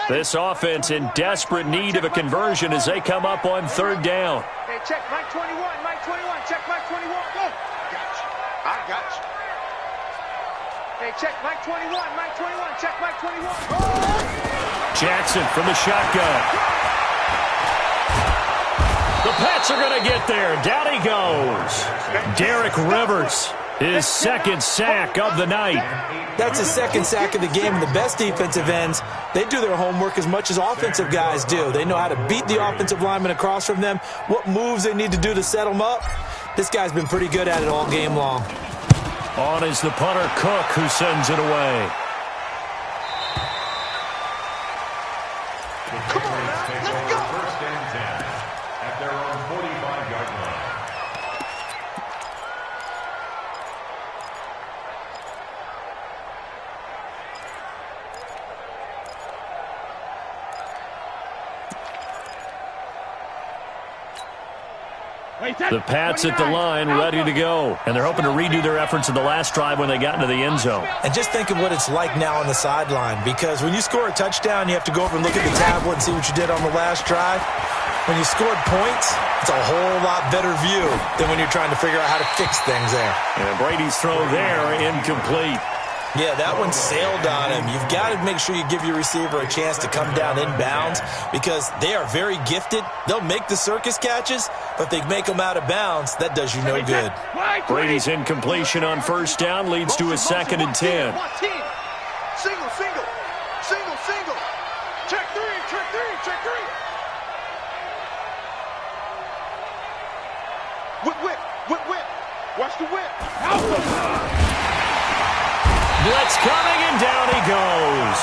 This offense in desperate need of a conversion as they come up on 3rd down. Hey, check Mike 21, Mike 21, check Mike 21, go. I got you. Hey, check Mike 21, Mike 21, check Mike 21. Jackson from the shotgun. The Pats are going to get there. Down he goes. Derek Rivers, his 2nd sack of the night. That's his 2nd sack of the game, and the best defensive ends, they do their homework as much as offensive guys do. They know how to beat the offensive lineman across from them, what moves they need to do to set them up. This guy's been pretty good at it all game long. On is the punter, Cook, who sends it away. Come on, let's go. 1st and 10 at their own 45-yard line. The Pats at the line, ready to go. And they're hoping to redo their efforts in the last drive when they got into the end zone. And just think of what it's like now on the sideline, because when you score a touchdown, you have to go over and look at the tablet and see what you did on the last drive. When you scored points, it's a whole lot better view than when you're trying to figure out how to fix things there. And Brady's throw there, incomplete. Yeah, that one sailed on him. You've got to make sure you give your receiver a chance to come down inbounds because they are very gifted. They'll make the circus catches, but if they make them out of bounds, that does you no good. Brady's incompletion on 1st down leads to a 2nd and 10. Single, single, single, single. Check 3, check 3, check 3. Whip, whip, whip, whip. Watch the whip. Blitz coming, and down he goes.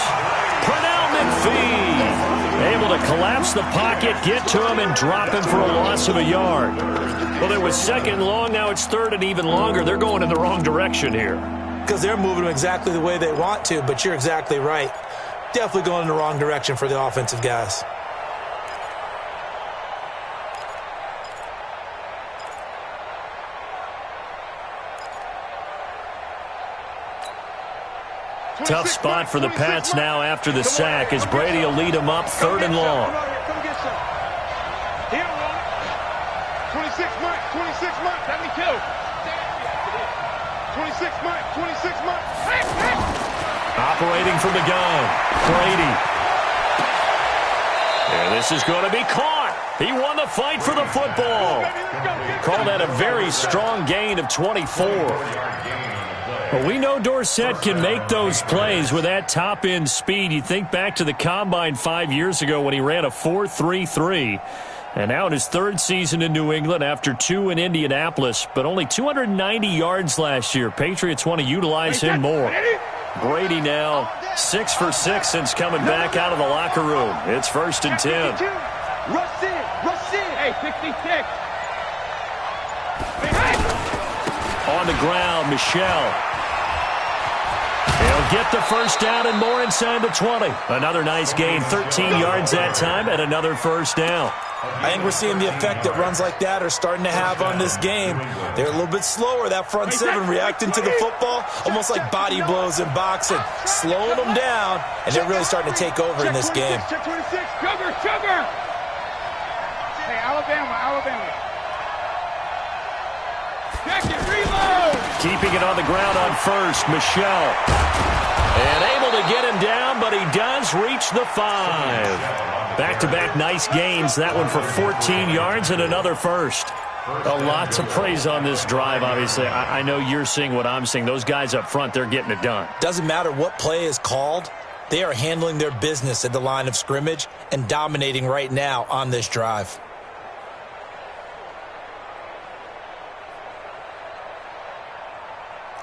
Pernell McPhee able to collapse the pocket, get to him, and drop him for a loss of a yard. Well, there was 2nd long. Now it's 3rd and even longer. They're going in the wrong direction here. Because they're moving them exactly the way they want to, but you're exactly right. Definitely going in the wrong direction for the offensive guys. Tough spot for the Pats now after the sack as Brady will lead them up 3rd and long. Come get some. He don't want it. 26 months, 26 months, 72. 26 months, 26 months. Hey, hey. Operating from the gun, Brady. And this is going to be caught. He won the fight for the football. Call that a very strong gain of 24. Well, we know Dorsett can make those plays with that top-end speed. You think back to the Combine 5 years ago when he ran a 4.33. And now in his 3rd season in New England after 2 in Indianapolis, but only 290 yards last year. Patriots want to utilize him more. Brady now 6 for 6 since coming back out of the locker room. It's 1st and 10. Rush in, rush in. Hey, 66. On the ground, Michel. He'll get the first down and more inside the 20. Another nice gain, 13 yards that time, and another first down. I think we're seeing the effect that runs like that are starting to have on this game. They're a little bit slower, that front 7, reacting to the football, almost like body blows in boxing, slowing them down, and they're really starting to take over in this game. Check 26, sugar. Hey, Alabama. Check it, reload. Keeping it on the ground on first, Michel. And able to get him down, but he does reach the 5. Back-to-back nice gains, that one for 14 yards and another first. A lot to praise on this drive, obviously. I know you're seeing what I'm seeing. Those guys up front, they're getting it done. Doesn't matter what play is called. They are handling their business at the line of scrimmage and dominating right now on this drive.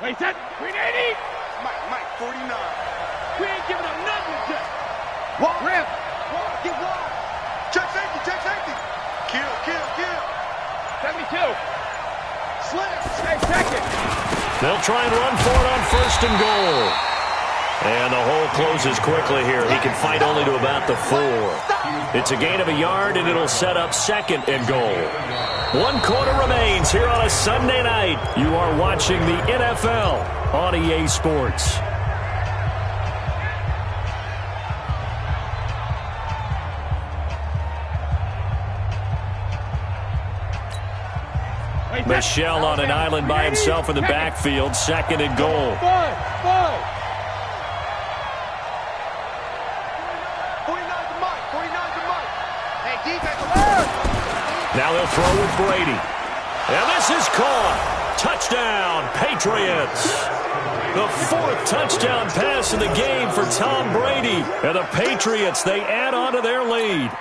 Wait, that 380. Mike, 49. We ain't giving up nothing yet. Walk, rip. Get wide. Check safety. Kill. 72. Slip. Hey, check it. They'll try and run for it on 1st and goal. And the hole closes quickly here. He can fight only to about the 4. It's a gain of a yard, and it'll set up 2nd and goal. 1 quarter remains here on a Sunday night. You are watching the NFL on EA Sports. Michel on an island by himself in the backfield. 2nd and goal. 49 to Mike. Hey, defense. Now they'll throw with Brady. And this is caught. Touchdown, Patriots. The 4th touchdown pass in the game for Tom Brady. And the Patriots, they add on to their lead.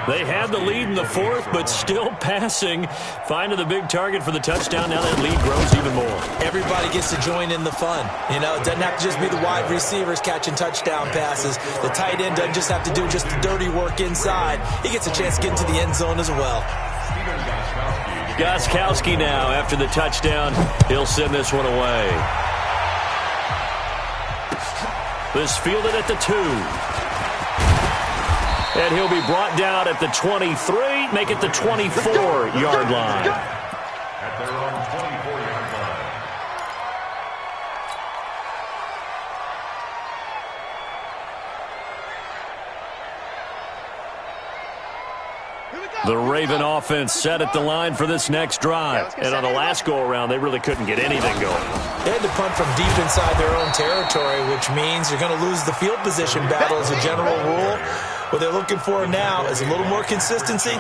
They had the lead in the 4th, but still passing. Finding the big target for the touchdown. Now that lead grows even more. Everybody gets to join in the fun. You know, it doesn't have to just be the wide receivers catching touchdown passes. The tight end doesn't just have to do just the dirty work inside. He gets a chance to get into the end zone as well. Gostkowski now after the touchdown. He'll send this one away. This fielded at the 2. And he'll be brought down at the 23, make it the 24-yard line. At their own 24-yard line. The Raven offense set at the line for this next drive. And on the last go-around, they really couldn't get anything going. They had to punt from deep inside their own territory, which means you're going to lose the field position battle as a general rule. What they're looking for now is a little more consistency,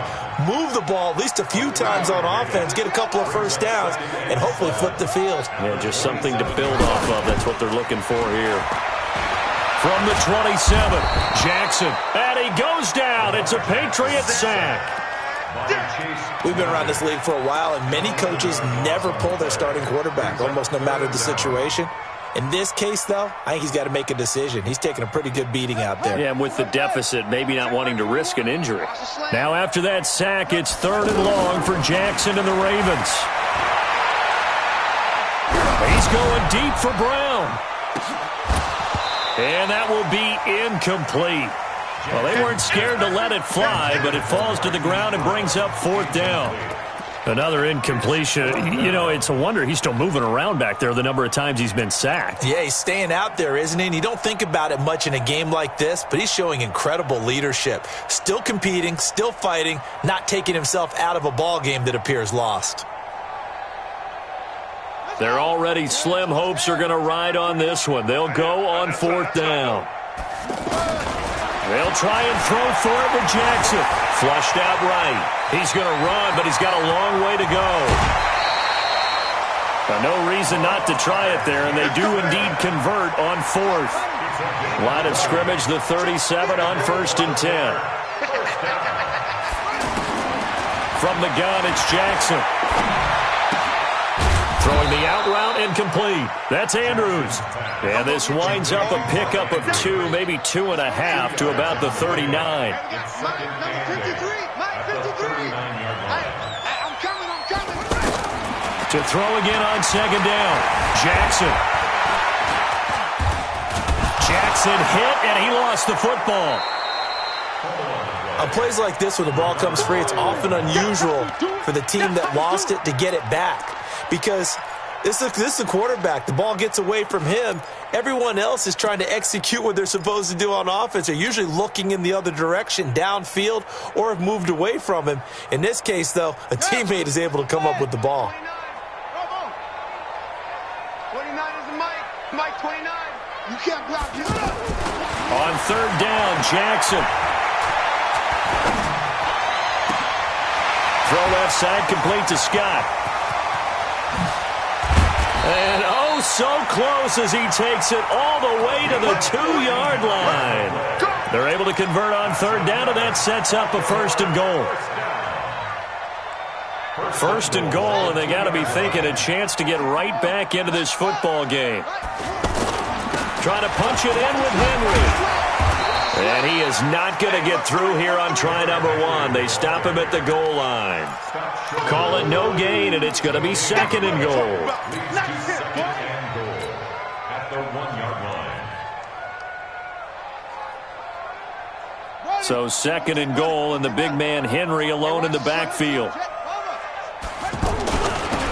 move the ball at least a few times on offense, get a couple of first downs, and hopefully flip the field. Yeah, just something to build off of. That's what they're looking for here. From the 27, Jackson, and he goes down. It's a Patriot sack. We've been around this league for a while, and many coaches never pull their starting quarterback, almost no matter the situation. In this case, though, I think he's got to make a decision. He's taking a pretty good beating out there. Yeah, and with the deficit, maybe not wanting to risk an injury. Now after that sack, it's 3rd and long for Jackson and the Ravens. He's going deep for Brown. And that will be incomplete. Well, they weren't scared to let it fly, but it falls to the ground and brings up 4th down. Another incompletion. You know, it's a wonder he's still moving around back there the number of times he's been sacked. Yeah, he's staying out there, isn't he? And you don't think about it much in a game like this, but he's showing incredible leadership. Still competing, still fighting, not taking himself out of a ball game that appears lost. Their already slim hopes are going to ride on this one. They'll go on 4th down. They'll try and throw for it with Jackson. Flushed out right. He's going to run, but he's got a long way to go. But no reason not to try it there, and they do indeed convert on 4th. Line of scrimmage, the 37 on 1st and 10. From the gun, it's Jackson. Throwing the out route incomplete. That's Andrews. And this winds up a pickup of 2, maybe 2.5 to about the 39. Mike 53. I'm coming. To throw again on 2nd down. Jackson hit, and he lost the football. On plays like this when the ball comes free, it's often unusual for the team that lost it to get it back. Because this is the quarterback. The ball gets away from him. Everyone else is trying to execute what they're supposed to do on offense. They're usually looking in the other direction, downfield, or have moved away from him. In this case, though, a teammate is able to come up with the ball. 29 is Mike 29. You can't block him. On 3rd down, Jackson. Throw left side, complete to Scott. And oh, so close as he takes it all the way to the 2-yard line. They're able to convert on 3rd down, and that sets up a 1st and goal. 1st and goal, and they got to be thinking a chance to get right back into this football game. Trying to punch it in with Henry. And he is not going to get through here on try number 1. They stop him at the goal line. Call it no gain, and it's going to be 2nd and goal. At the 1-yard line. So 2nd and goal, and the big man Henry alone in the backfield.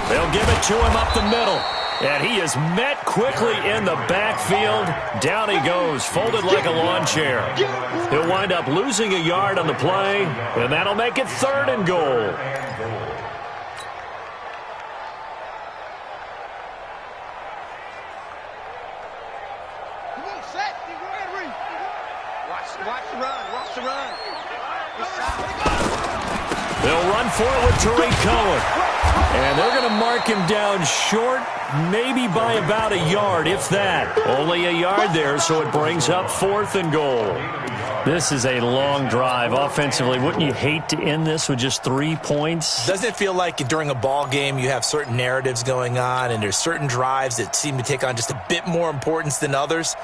They'll give it to him up the middle. And he is met quickly in the backfield. Down he goes, folded like a lawn chair. He'll wind up losing a yard on the play, and that'll make it 3rd and goal. They'll run for it with Tariq Cohen. And they're going to mark him down short, maybe by about a yard, if that. Only a yard there, so it brings up 4th and goal. This is a long drive offensively. Wouldn't you hate to end this with just 3 points? Doesn't it feel like during a ball game you have certain narratives going on and there's certain drives that seem to take on just a bit more importance than others?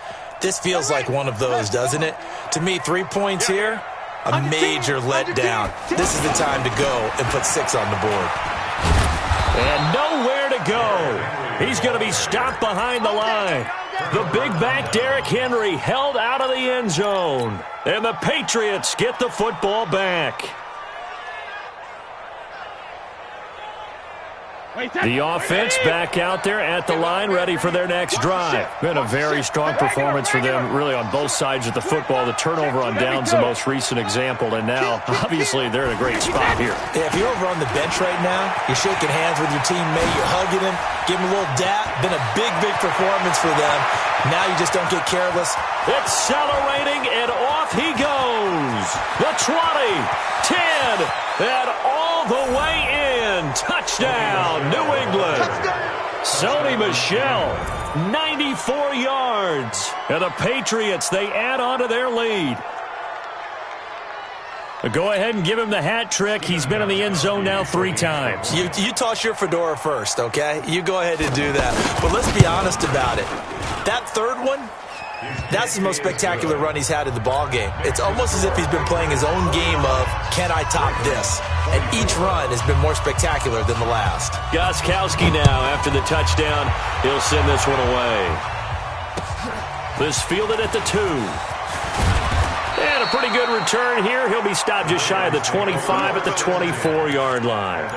This feels like one of those, doesn't it? To me, 3 points here, a major letdown. This is the time to go and put 6 on the board. And nowhere to go. He's going to be stopped behind the line. The big back Derrick Henry held out of the end zone. And the Patriots get the football back. The offense back out there at the line, ready for their next drive. Been a very strong performance for them, really, on both sides of the football. The turnover on downs, the most recent example, and now, obviously, they're in a great spot here. Yeah, if you're over on the bench right now, you're shaking hands with your teammate, you're hugging him, give him a little dap. Been a big, big performance for them. Now you just don't get careless. Accelerating, and off he goes. The 20, 10, and all the way in. Touchdown, New England. Sony Michel, 94 yards. And the Patriots, they add on to their lead. Go ahead and give him the hat trick. He's been in the end zone now 3 times. You toss your fedora first, okay? You go ahead and do that. But let's be honest about it. That 3rd one, that's the most spectacular run he's had in the ball game. It's almost as if he's been playing his own game of, can I top this? And each run has been more spectacular than the last. Gostkowski now, after the touchdown, he'll send this one away. This fielded at the 2. And a pretty good return here. He'll be stopped just shy of the 25 at the 24-yard line.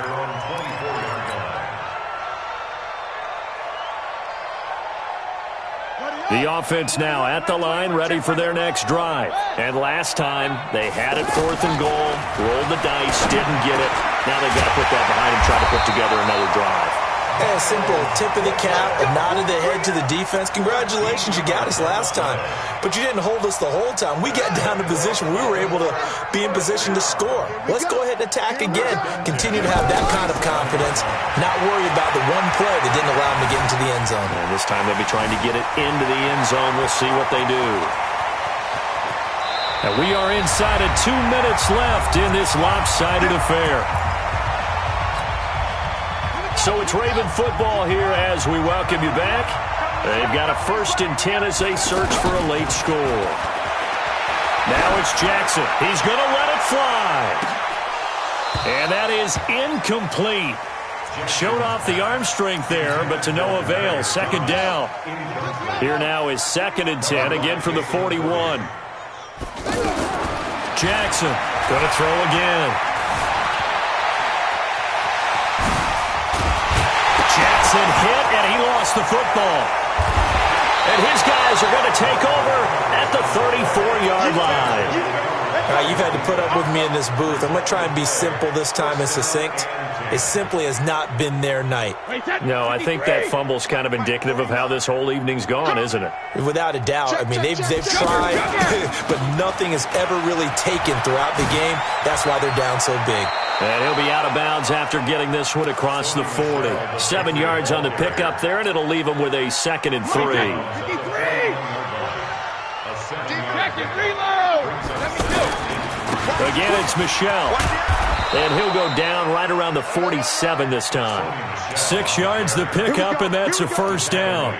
The offense now at the line, ready for their next drive. And last time, they had it 4th and goal, rolled the dice, didn't get it. Now they've got to put that behind them, try to put together another drive. A simple tip of the cap, a nod of the head to the defense. Congratulations, you got us last time. But you didn't hold us the whole time. We got down to position. We were able to be in position to score. Let's go ahead and attack again. Continue to have that kind of confidence. Not worry about the one play that didn't allow them to get into the end zone. And this time they'll be trying to get it into the end zone. We'll see what they do. And we are inside of 2 minutes left in this lopsided affair. So it's Raven football here as we welcome you back. They've got a 1st and 10 as they search for a late score. Now it's Jackson. He's going to let it fly. And that is incomplete. Showed off the arm strength there, but to no avail. 2nd down. Here now is 2nd and 10, again from the 41. Jackson going to throw again. Jackson hit, and he lost the football. And his guys are going to take over at the 34-yard line. All right, you've had to put up with me in this booth. I'm going to try and be simple this time and succinct. It simply has not been their night. No, I think that fumble's kind of indicative of how this whole evening's gone, isn't it? Without a doubt. I mean, they've tried, but nothing has ever really taken throughout the game. That's why they're down so big. And he'll be out of bounds after getting this one across the 40. 7 yards on the pickup there, and it'll leave him with a 2nd and 3. Again, it's Michelle. And he'll go down right around the 47 this time. 6 yards the pickup, and that's a 1st down.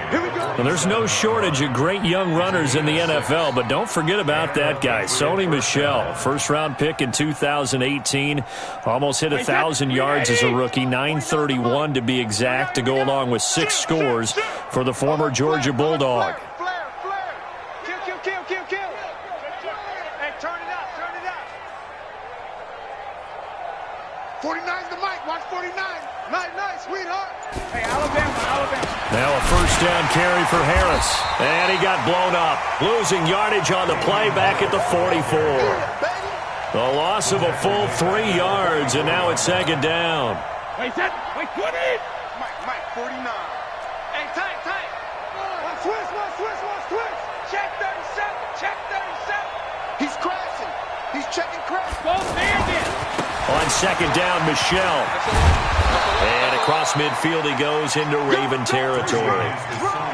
And there's no shortage of great young runners in the NFL, but don't forget about that guy, Sony Michel. 1st-round pick in 2018. Almost hit 1,000 yards as a rookie, 931 to be exact, to go along with 6 scores for the former Georgia Bulldog. Kill. Hey, turn it up. 49's the mic. Watch 49. Nice, sweetheart. Hey, Alabama. Now a 1st down carry for Harris. And he got blown up. Losing yardage on the play back at the 44. The loss of a full 3 yards, and now it's 2nd down. Wait, 20. Mike, 49. Hey, tight. One switch. Check 37. He's crashing. He's checking crash. Go there again. On 2nd down, Michelle. And across midfield he goes into Raven territory.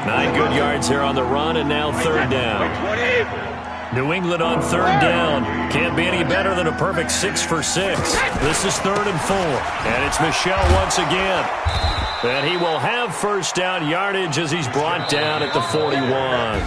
9 good yards there on the run, and now 3rd down. New England on 3rd down. Can't be any better than a perfect 6 for 6. This is 3rd and 4. And it's Michelle once again. And he will have 1st down yardage as he's brought down at the 41.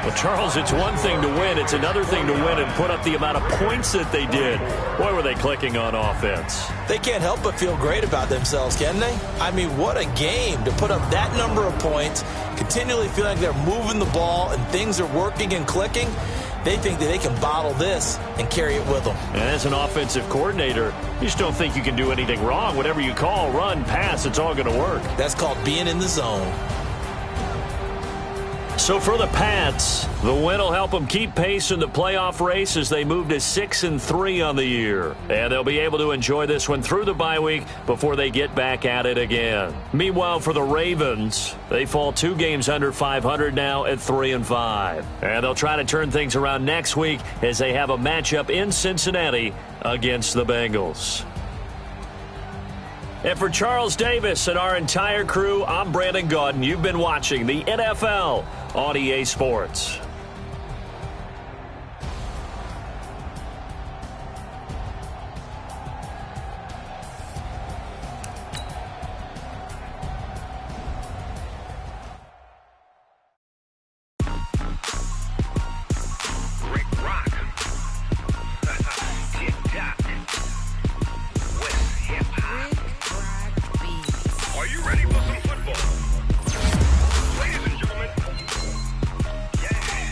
Well, Charles, it's one thing to win. It's another thing to win and put up the amount of points that they did. Boy, were they clicking on offense. They can't help but feel great about themselves, can they? I mean, what a game to put up that number of points, continually feeling like they're moving the ball and things are working and clicking. They think that they can bottle this and carry it with them. And as an offensive coordinator, you just don't think you can do anything wrong. Whatever you call, run, pass, it's all going to work. That's called being in the zone. So for the Pats, the win will help them keep pace in the playoff race as they move to 6-3 on the year. And they'll be able to enjoy this one through the bye week before they get back at it again. Meanwhile, for the Ravens, they fall 2 games under 500 now at 3-5. And they'll try to turn things around next week as they have a matchup in Cincinnati against the Bengals. And for Charles Davis and our entire crew, I'm Brandon Gaudin. You've been watching the NFL on EA Sports. Yeah.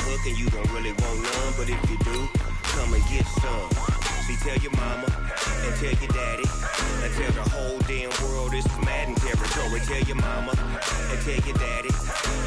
hook and you don't really want none, but if you do, come and get some. See, tell your mama and tell your daddy and tell the whole damn world this is Madden territory. Tell your mama and tell your daddy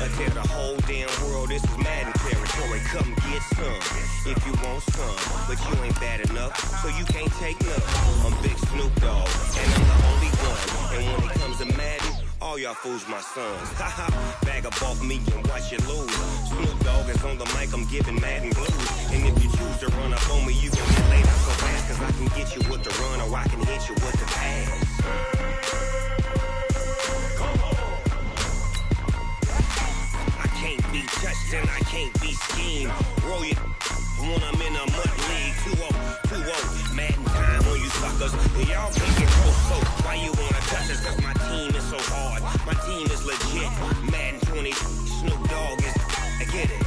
and tell the whole damn world this is Madden territory. Come get some if you want some, but you ain't bad enough, so you can't take none. I'm Big Snoop Dogg, and I'm the only one. And when it comes to Madden, all y'all fools my sons. Haha, bag up off me and watch you lose. Snoop Dogg is on the mic, I'm giving Madden blues. And if you choose to run up on me, you gon' get laid out so fast, cause I can get you with the run or I can hit you with the pass. I can't be touched and I can't be schemed. Roll you when I'm in a mud league. 2-0, Madden time on you suckers. Y'all can't get close, so why you wanna touch us? Cause my team is so hard. My team is legit. Madden 20, Snoop Dogg is, I get it.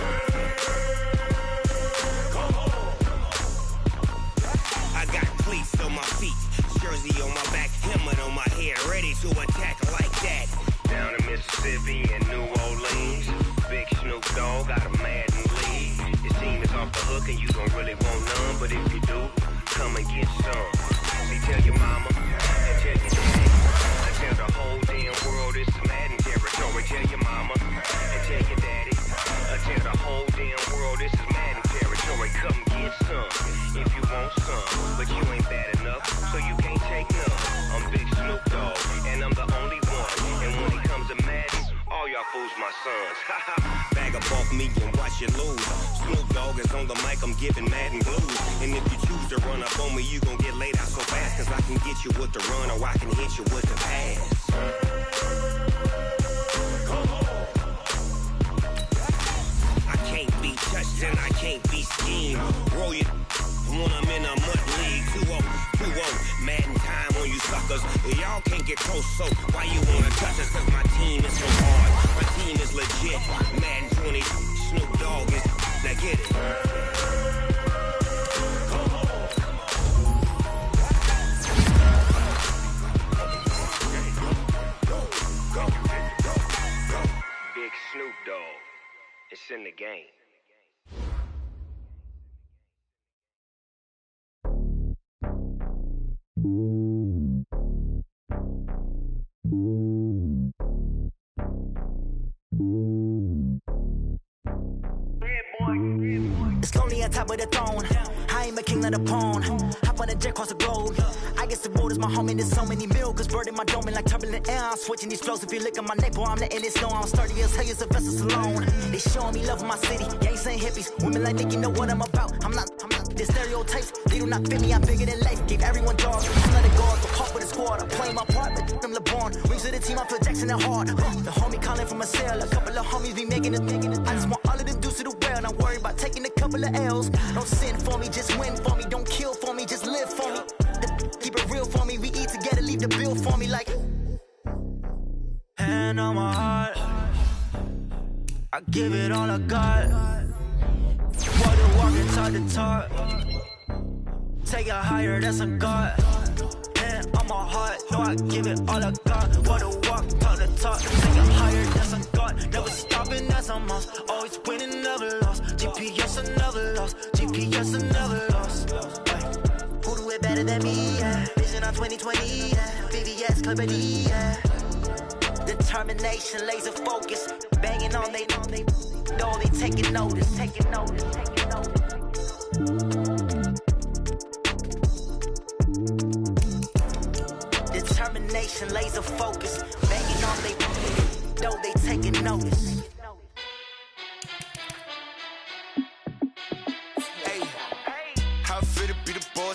I got cleats on my feet, jersey on my back, helmet on my head, ready to attack like that. Down in Mississippi and New Orleans, Big Snoop Dogg got a Madden league. Your team is off the hook and you don't really want none, but if you do, come and get some. See, tell your mama and tell your daddy, and tell the whole damn world this is Madden territory. Tell your mama and tell your daddy, and tell the whole damn world this is Madden territory. Come get some if you want some, but you ain't bad enough, so you can't take none. I'm Big Snoop Dogg, and I'm the only one. And when it comes to Madden, all y'all fools my sons. Bag up off me and watch you lose. Snoop Dogg is on the mic, I'm giving Madden blues. And if you choose to run up on me, you gon' get laid out so fast, cause I can get you with the run or I can hit you with the pass. I can't be touched and I can't be schemed. Roll you when I'm in a mud league. 2-0, Madden time on you suckers. Y'all can't get close, so why you wanna touch us? Cause my team is so hard. My team is legit. Madden 20, Snoop Dogg is, now get it. Big Snoop Dogg, it's in the game. It's lonely on top of the throne. I ain't a king, not a pawn. Hop on a jet across the globe. I guess the world is my home and there's so many milkers. Bird in my dome and like turbulent air. I'm switching these flows. If you look at my neck, boy, I'm letting it snow. I'm sturdy as hell as a vessel alone. They showing me love in my city. Gangs ain't hippies. Women like Nick, you know what I'm about. I'm not. The stereotypes, they do not fit me. I'm bigger than life. Gave everyone dogs. I'm not a guard. The pop with a squad. I'm playing my part, but them LeBron. Rings to the team. I feel Jackson and hard. The homie calling from a cell. A couple of homies be making it. I just want all of them dudes to do well. Not worry about taking a couple of L's. Don't sin for me, just win for me. Don't kill for me, just live for me. Keep it real for me. We eat together, leave the bill for me like. Hand on my heart, I give it all I got. Water walking talk to talk. Take it higher, that's a God. Hand on my heart, no, I give it all I got. Water walk, talk to talk. Take it higher, that's a God. Never stopping, that's a must. Always winning, never lost. GPS, another loss. GPS, another loss. Who do it better than me? Yeah. Vision on 2020. Yeah. VVS, Clarity. Yeah. Determination, laser focus. Banging on they know they taking notice. Taking notice. Taking notice. Determination, laser focus. Banging on they know they taking notice.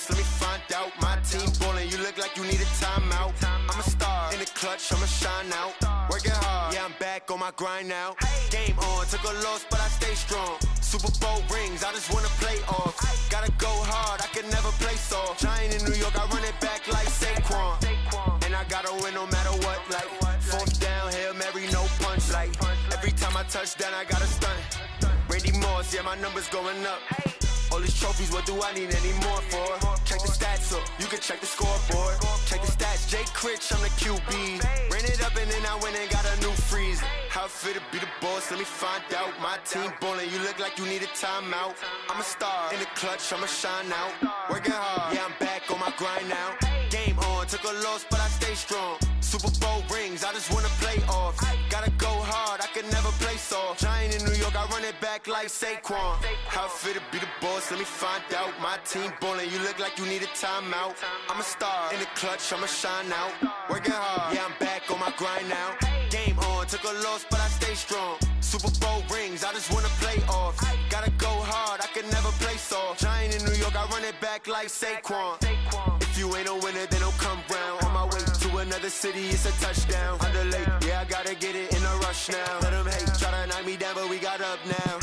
Let me find out. My team ballin', you look like you need a timeout. I'm a star in the clutch, I'ma shine out. Working hard, yeah, I'm back on my grind now. Game on, took a loss, but I stay strong. Super Bowl rings, I just wanna play off. Gotta go hard, I can never play soft. Giant in New York, I run it back like Saquon. And I gotta win no matter what, like fourth down, Hail Mary, no punch. Like every time I touch down, I gotta stunt. Randy Moss, yeah, my numbers going up. All these trophies, what do I need any more for? Check the stats up, you can check the scoreboard. Check the stats, Jay Critch, I'm the QB. Ran it up and then I went and got a new freeze. How it feel to be the boss, let me find out. My team ballin', you look like you need a timeout. I'm a star in the clutch, I'ma shine out. Working hard, yeah, I'm back on my grind now. Game on, took a loss, but I stay strong. Super Bowl rings, I just wanna play off. Gotta go hard, I can never play soft. Giant in New York, I run it back like Saquon. How it feel to be the boss, let me find out. My team ballin', you look like you need a timeout. I'm a star in the clutch, I'ma shine out. Working hard, yeah, I'm back on my grind now. Game on, took a loss, but I stay strong. Super Bowl rings, I just wanna play off. Gotta go hard, I can never play soft. Giant in New York, I run it back like Saquon. If you ain't a winner, then don't come round. On my way to another city, it's a touchdown. Underlay, yeah, I gotta get it in a rush now. Let them hate, try to knock me down, but we got up now.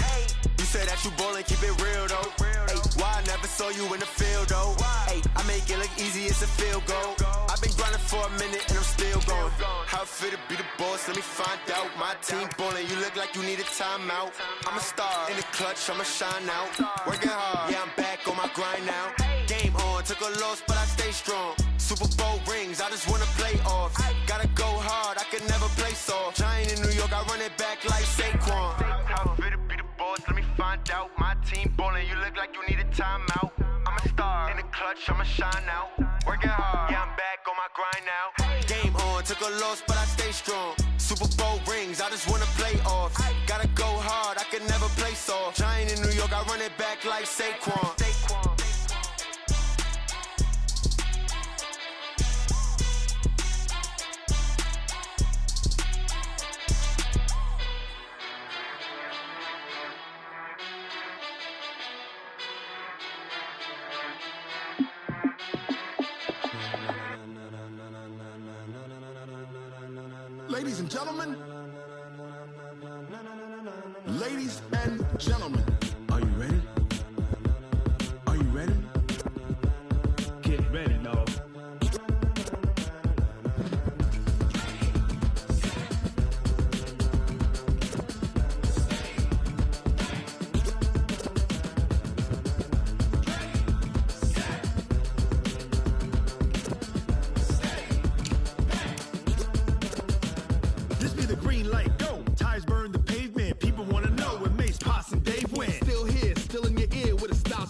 You say that you ballin', keep it real though. Hey, why I never saw you in the field though? Hey, I make it look easy, it's a field goal. I've been grinding for a minute and I'm still going. How it feel to be the boss, let me find out. My team ballin', you look like you need a timeout. I'm a star in the clutch, I'ma shine out. Working hard, yeah, I'm back on my grind now. Game on, took a loss, but I stay strong. Super Bowl rings, I just wanna play off. Gotta go hard, I can never play soft. Giant in New York, I run it back like Saquon. How it feel to be the boss, let me find out. My team ballin', you look like you need a timeout. I'm a star in the clutch, I'ma shine out. Working hard, yeah, I'm back on my grind now. Game on, took a loss, but I stay strong. Super Bowl rings, I just wanna play off. Gotta go hard, I can never play soft. Giant in New York, I run it back like Saquon. Ladies and gentlemen, ladies and gentlemen, are you ready? Are you ready? Get ready, dog.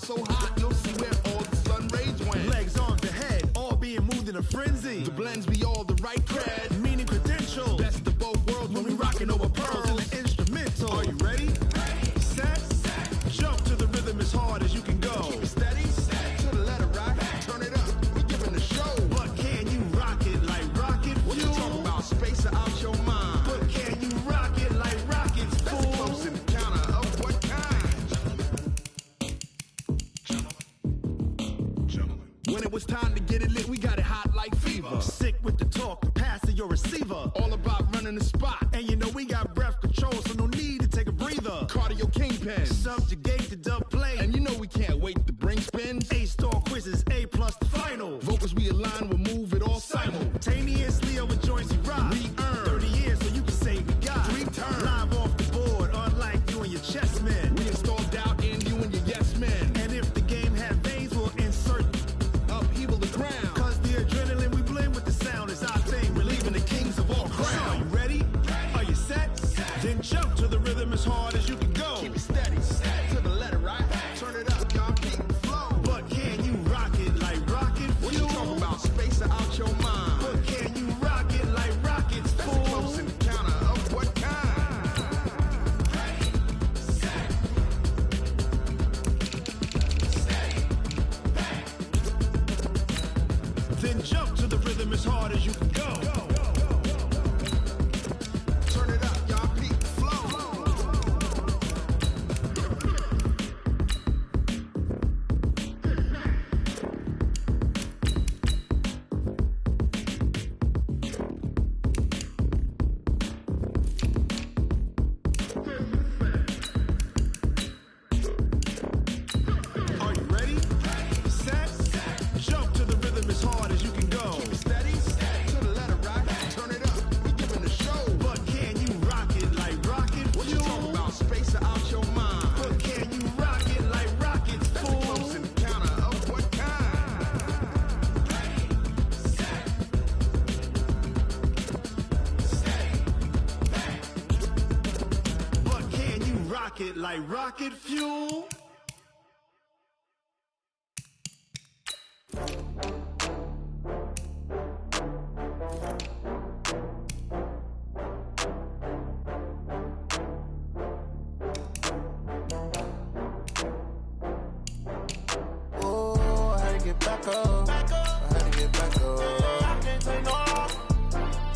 So hot, you'll see where all the sun rays went. Legs on the head, all being moved in a frenzy. The blends be all the right cred, meaning credentials. Best of both worlds when we rockin' over pearls in the instrumental. Are you ready? Ready. Set. Jump to the rhythm as hard as you can go. Keep it steady. To the letter right. Turn it up. We giving the show. But can you rock it like rocket fuel? What you talking about? Space out your mind. But can you rock it like rockets, fool? That's a close encounter of what kind? When it was time to get it lit, we got it hot like fever. Sick with the talk, the pass to your receiver. All about running the spot. And you know we got breath control, so no need to take a breather. Cardio kingpin, subjugate the dub play. And you know we can't wait to bring spins. A-star quizzes, A+ the final. Vocals we align, we'll move it all simultaneously over joints we rock. We earn 30 years, so you can say we got 3 turns. Live off the board, unlike you and your chess men. We install doubt in you and your yes men. And if the game had veins, we'll insert upheaval the ground. Cause the adrenaline we blend with the sound is our thing. Relieving the kings of all crowns. So are you ready? Are you set? Then jump to the rhythm as hard as you can go. Keep it steady. To the letter right. Turn it up, y'all keep the flow. But can you rock it like rocket fuel? What you talking about? Space out your mind. But can you rock it like rockets, fool? That's a close encounter of what kind? Then jump to the rhythm as hard as you can go. Turn it up, y'all peep the flow. Are you ready? Set. Jump to the rhythm as hard as you can go. Keep it steady. To the pocket like rocket fuel. Oh, I had to get back up. I had to get back up. I can't take no loss.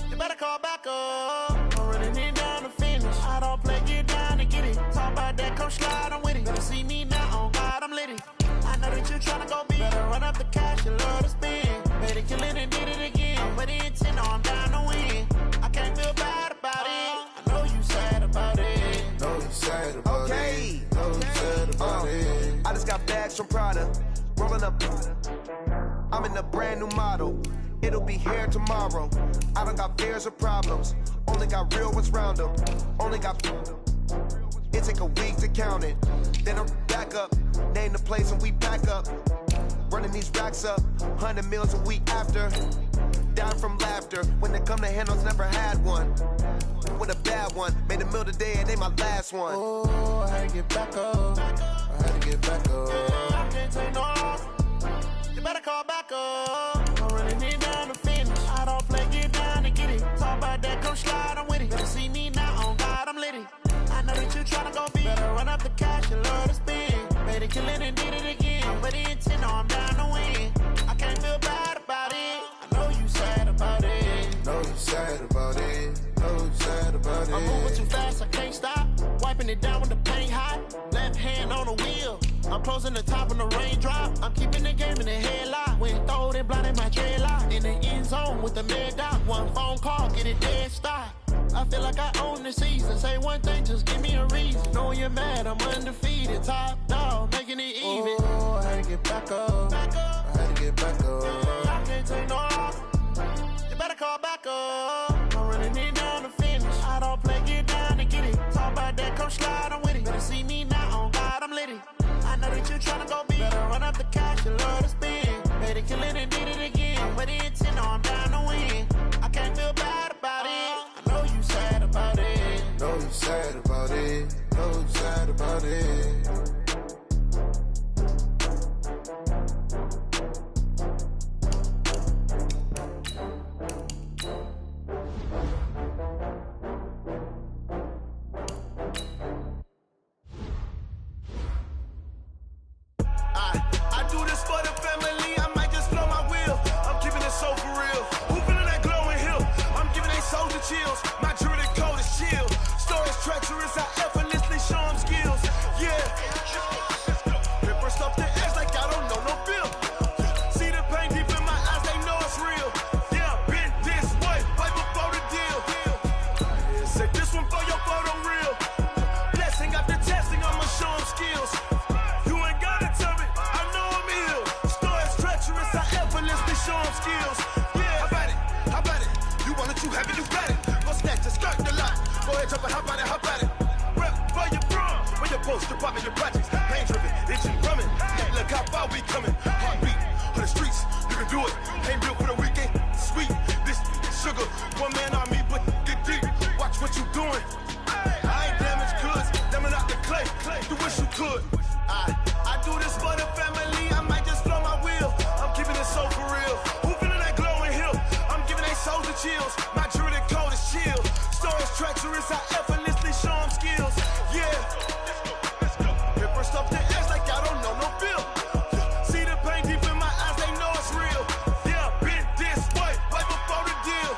You better call back up. I'm running it down to finish. I don't play, get down to get it. Talk about that, come slide, I'm with it. Better see me now, on God, I'm litty. I know that you tryna go big. Better run up the cash, you love to spend. Better kill it and did it again. I'm with the intent, no, I'm down to win. I can't feel bad about it. I know you sad about it. Know you sad about it. Know you sad about it. I just got bags from Prada. Rolling up. I'm in a brand new model. It'll be here tomorrow. I don't got fears or problems. Only got real ones round them. Only got. It take a week to count it. Then I'm back up. Name the place and we back up. Running these racks up. 100 meals a week after. Down from laughter. When they come to handles, never had one. With a bad one. Made a meal today and they my last one. Oh, I had to get back up. I had to get back up. I can't take no loss. You better call back up. I'm running it down to finish. I don't play, get down to get it. Talk about that, come slide, I'm with it. Better see me now, on God, I'm litty. I know that you tryna go big. Better run up the cash, you love to spend. Made it, kill it, and did it again. I'm with the intent, no, I'm down to win. I can't feel bad about it. I know you sad about it. Know you sad about it. Know you sad about it. I'm moving too fast, I can't stop. Wiping it down with the paint hot. Left hand on the wheel. I'm closing the top when the raindrop. I'm keeping the game in the headlock. When throwed and blinded my dreadlock. In the end zone with the mad dot. One phone call, get it dead stop. I feel like I own the season. Say one thing, just give me a reason. Knowing you're mad, I'm undefeated. Top dog, making it even. Oh, I had to get back up. I had to get back up. I can't take no loss. You better call back up. I'm running it down to finish. I don't play, get down to get it. Talk about that, come slide, I'm with it. Better see me now, on God, I'm litty. I know that you tryna go big. Better run up the cash, you love to spend. Made it, kill it, and did it again. I'm with the intent, no, I'm down to win. I can't feel bad about it. I know you sad about it. Know you sad about it. Know you sad about it. I do this for the family, I might just blow my wheel. I'm keeping it so for real. Who feeling that glowing hill? I'm giving they soldier chills. My jewelry code is chill. Stories treacherous, I effortlessly show them skills. Yeah. Ripper stuff the edge like I don't know no feel. See the pain deep in my eyes, they know it's real. Yeah, been this way, right before the deal. Say this one for your photo real. Blessing after testing, I'ma show them skills. You ain't gotta tell me, I know I'm ill. Stories treacherous, I effortlessly show them skills. Yeah, how about it? You want it, you have it, you got it. Go snatch the skirt, the lot. Go ahead, jump it, how about it? Rep for your brum, for your poster, popping your projects. Pain driven, itching, drumming. Yeah, look how far we coming. Heartbeat on the streets, you can do it. Ain't built for the weekend, sweet. This sugar, one man army, but get deep. Watch what you doing. I ain't damaged goods, damn out the clay. You wish you could. I do this for the family, I might just blow my wheel. I'm keeping it so for real. Who feeling that glowing hill? I'm giving they soldier chills. My jewelry code is chill. Stories treacherous, I effortlessly show them skills. Yeah. Ripper stuff the edge like I don't know no feel. See the pain deep in my eyes, they know it's real. Yeah, been this way, right before the deal.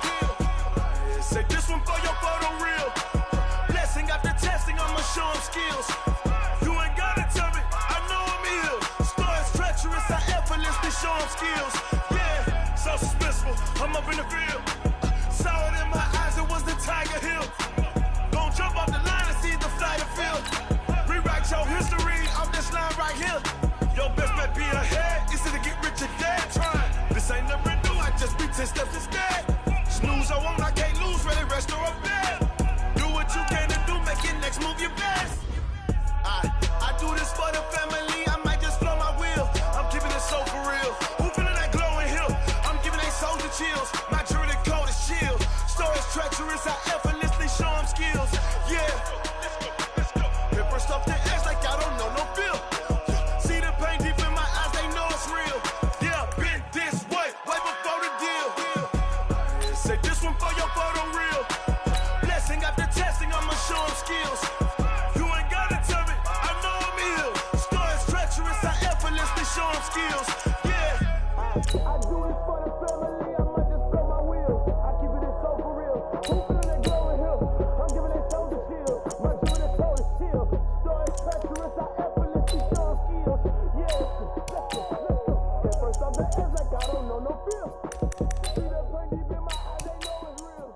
Say this one for your photo real. Blessing after testing, I'ma show them skills. You ain't gotta tell me, I know I'm ill. Stories treacherous, I effortlessly show them skills. Yeah, so suspenseful, I'm up in the field. Saw it in my eyes, it was the Tiger Hill. Gon' jump off the line and see the flight of field. Rewrite your history off this line right here. Your best bet be ahead, it's to get rich or dead. Trying, this ain't never new, I just be 10 steps instead. Snooze, I won't, I can't lose, ready, rest or up bed. Do what you can to do, make your next move your best. I do this for the family, I might just blow my wheel. I'm keeping it so for real. Who feeling that glowing hill? I'm giving they soldier chills. My jewelry code is chill. Stories treacherous, I effortlessly show them skills. Yeah. Ripper stuff I do this for the family, I might just spell my wheels. I keep it in so for real. Who feeling that glowing hill? I'm giving that shoulder shield. My jewelry told is chill. Story treacherous, I effortlessly show skills. Yeah, let's go. At first I'm the edge like I don't know no feel. See that pain deep in my eye, they know it's real.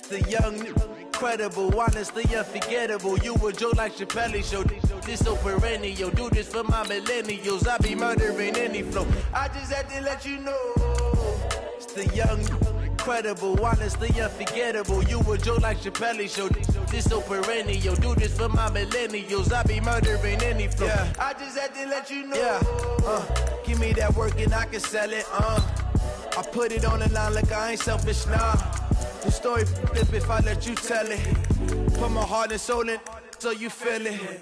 The young, incredible, honestly unforgettable. You a joke like Chappelle Show. This so perennial. Do this for my millennials. I be murdering any flow. I just had to let you know. It's the young, incredible, honestly unforgettable. You a joke like Chappelle Show. This so perennial. Do this for my millennials. I be murdering any flow. Yeah. I just had to let you know. Yeah. Give me that work and I can sell it. I put it on the line like I ain't selfish, nah. The story flip if I let you tell it. Put my heart and soul in so you feel it.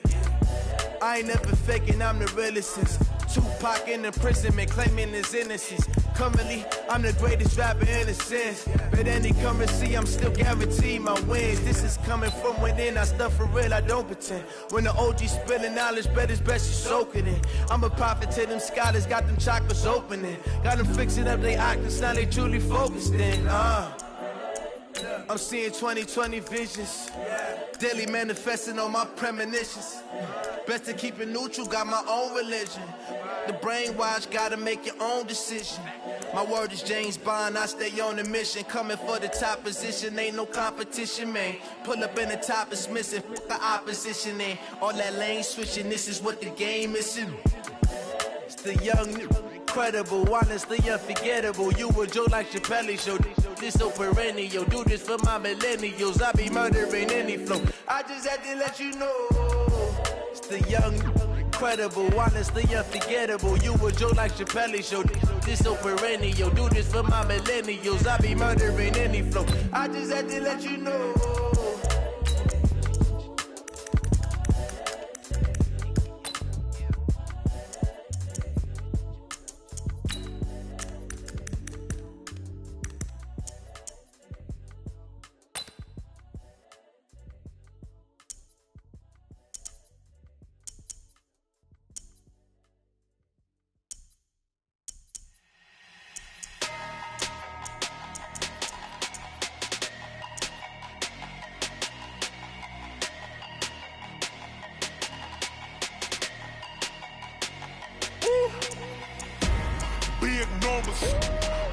I ain't never faking, I'm the realest since Tupac in imprisonment, claiming his innocence. Currently, I'm the greatest rapper in a sense. But any currency, I'm still guaranteed my wins. This is coming from within, I stuff for real, I don't pretend. When the OG spilling knowledge, bet it's best you soak it in. I'm a prophet to them scholars, got them chakras opening. Got them fixing up they octaves, now they truly focused in. I'm seeing 2020 visions. Daily manifesting on my premonitions. Best to keep it neutral, got my own religion. The brainwash, gotta make your own decision. My word is James Bond, I stay on the mission. Coming for the top position, ain't no competition, man. Pull up in the top, it's missing, the opposition ain't. All that lane switching, this is what the game is. It's the young, incredible, honestly unforgettable. You a joke like Chappelle Show. This so perennial. Do this for my millennials. I be murdering any flow. I just had to let you know. It's the young, incredible, honestly unforgettable. You a joke like Chappelle Show. This so perennial. Do this for my millennials. I be murdering any flow. I just had to let you know.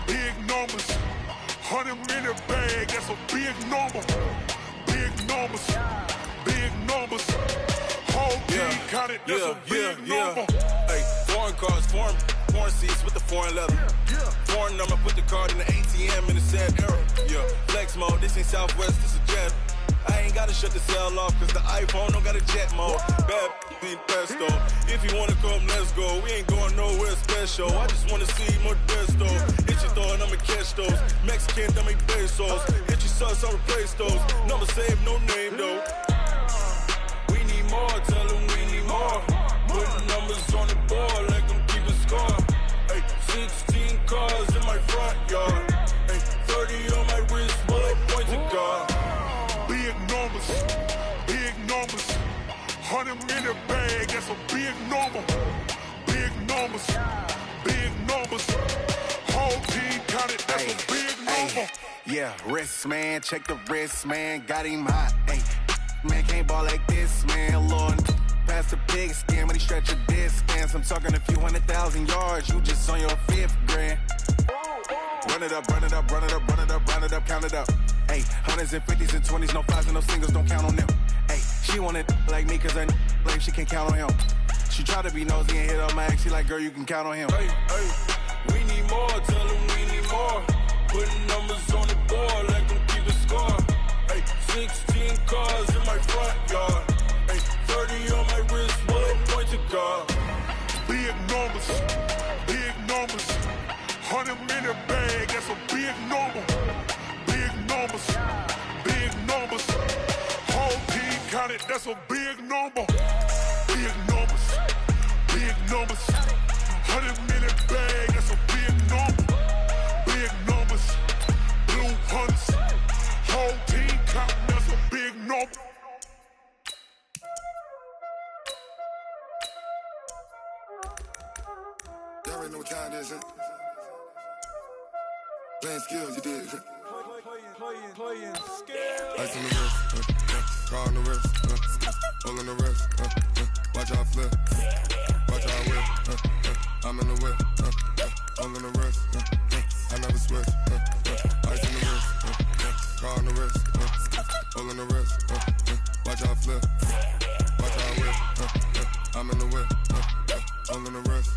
Big numbers, 100-minute bag, that's a big number. Big numbers, whole team counted, that's a big number. Hey, foreign cars, foreign seats with the foreign leather. Foreign number, put the card in the ATM in the sad era. Yeah, flex mode, this ain't Southwest, this is Jet. I ain't gotta shut the cell off, cause the iPhone don't got a jet mode. Bad be pesto. If you wanna come, let's go. We ain't going nowhere special. I just wanna see more desto. Hit your throw and I'ma catch those. Mexican, that make pesos. Hit your sus, I'll replace those. Number save, no name though. We need more, tell them we need more. Put numbers on the board, like them keep a score. Hey, 16 cars in my front yard. Hey, 30 on my wrist, bullet pointed car. Big numbers, 100-minute bag, that's a big number. Big numbers, whole team counted, that's a big number. Yeah, wrist man, check the wrist man, got him hot. Hey, man can't ball like this, man. Lord, past the pig skin when he stretch a distance. I'm talking a few 100,000 yards, you just on your 5th grand. Run it up, count it up. Hey, hundreds and 50s and 20s, no 5s and no singles, don't count on them. Hey, she want it like me, cause I like she can count on him. She try to be nosy and hit on my ex, she like, girl, you can count on him. Hey, we need more, tell them we need more. Putting numbers on the board, like them keep a score. Hey, 16 cars in my front yard. Hey, 30 on my wrist, bullet pointed car. Big numbers, 100-minute bag, that's a big number. Big numbers, whole team counted, that's a big number. Big numbers, 100-minute already know what time it is, huh? Playing skills, you did. Playing skills. Ice on the wrist, car on the wrist, hole in the wrist, watch out flip, watch out whip, I'm in the whip, hole in the wrist, I never switch, ice in the wrist, car on the wrist, hole in the wrist, watch out flip, watch out whip, I'm in the whip, hole in the wrist,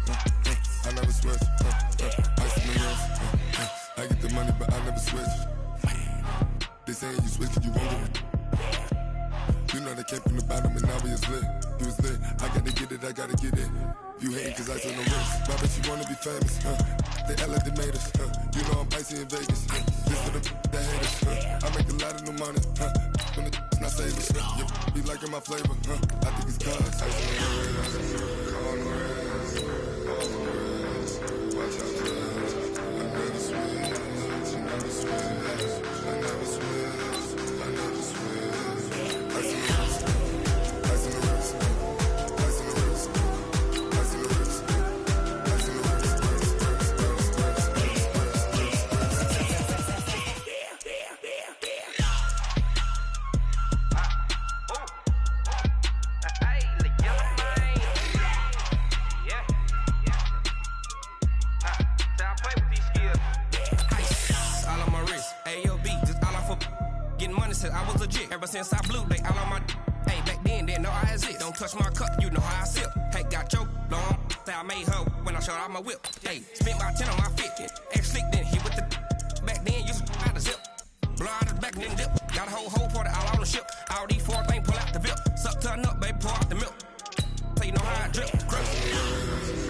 I never switch, ice in the wrist, I get the money but I never switch. They saying you switch 'cause you won't get it. You know they came from the bottom and now we is lit. You was lit, I gotta get it, I gotta get it. You hating 'cause I on the wrist. Why bet you wanna be famous, They act like they made us, You know I'm icy in Vegas, This for the that hate us, I make a lot of new money, When it's not savers, You be liking my flavor, I think it's cause ice on the wrist, car on the wrist, all on the wrist. Watch out for this, I never switch, I never switch, I never switch, I never switch. Ice in the wrist, ice in the wrist, ice in the wrist, ice in the wrist, ice in the wrist, I was legit ever since I blew. They all on my hey back then didn't know I exist. Don't touch my cup, you know how I sip. Hey, got choked long. Say I made her when I showed out my whip. Hey, spent about 10 on my 50. Ex slick then hit with the back then used to out the zip. Blow out the back then dip. Got a whole party all on the ship. All these 4 things pull out the VIP. Suck to a nut, baby, pour out the milk. So you know how I drip. Crush.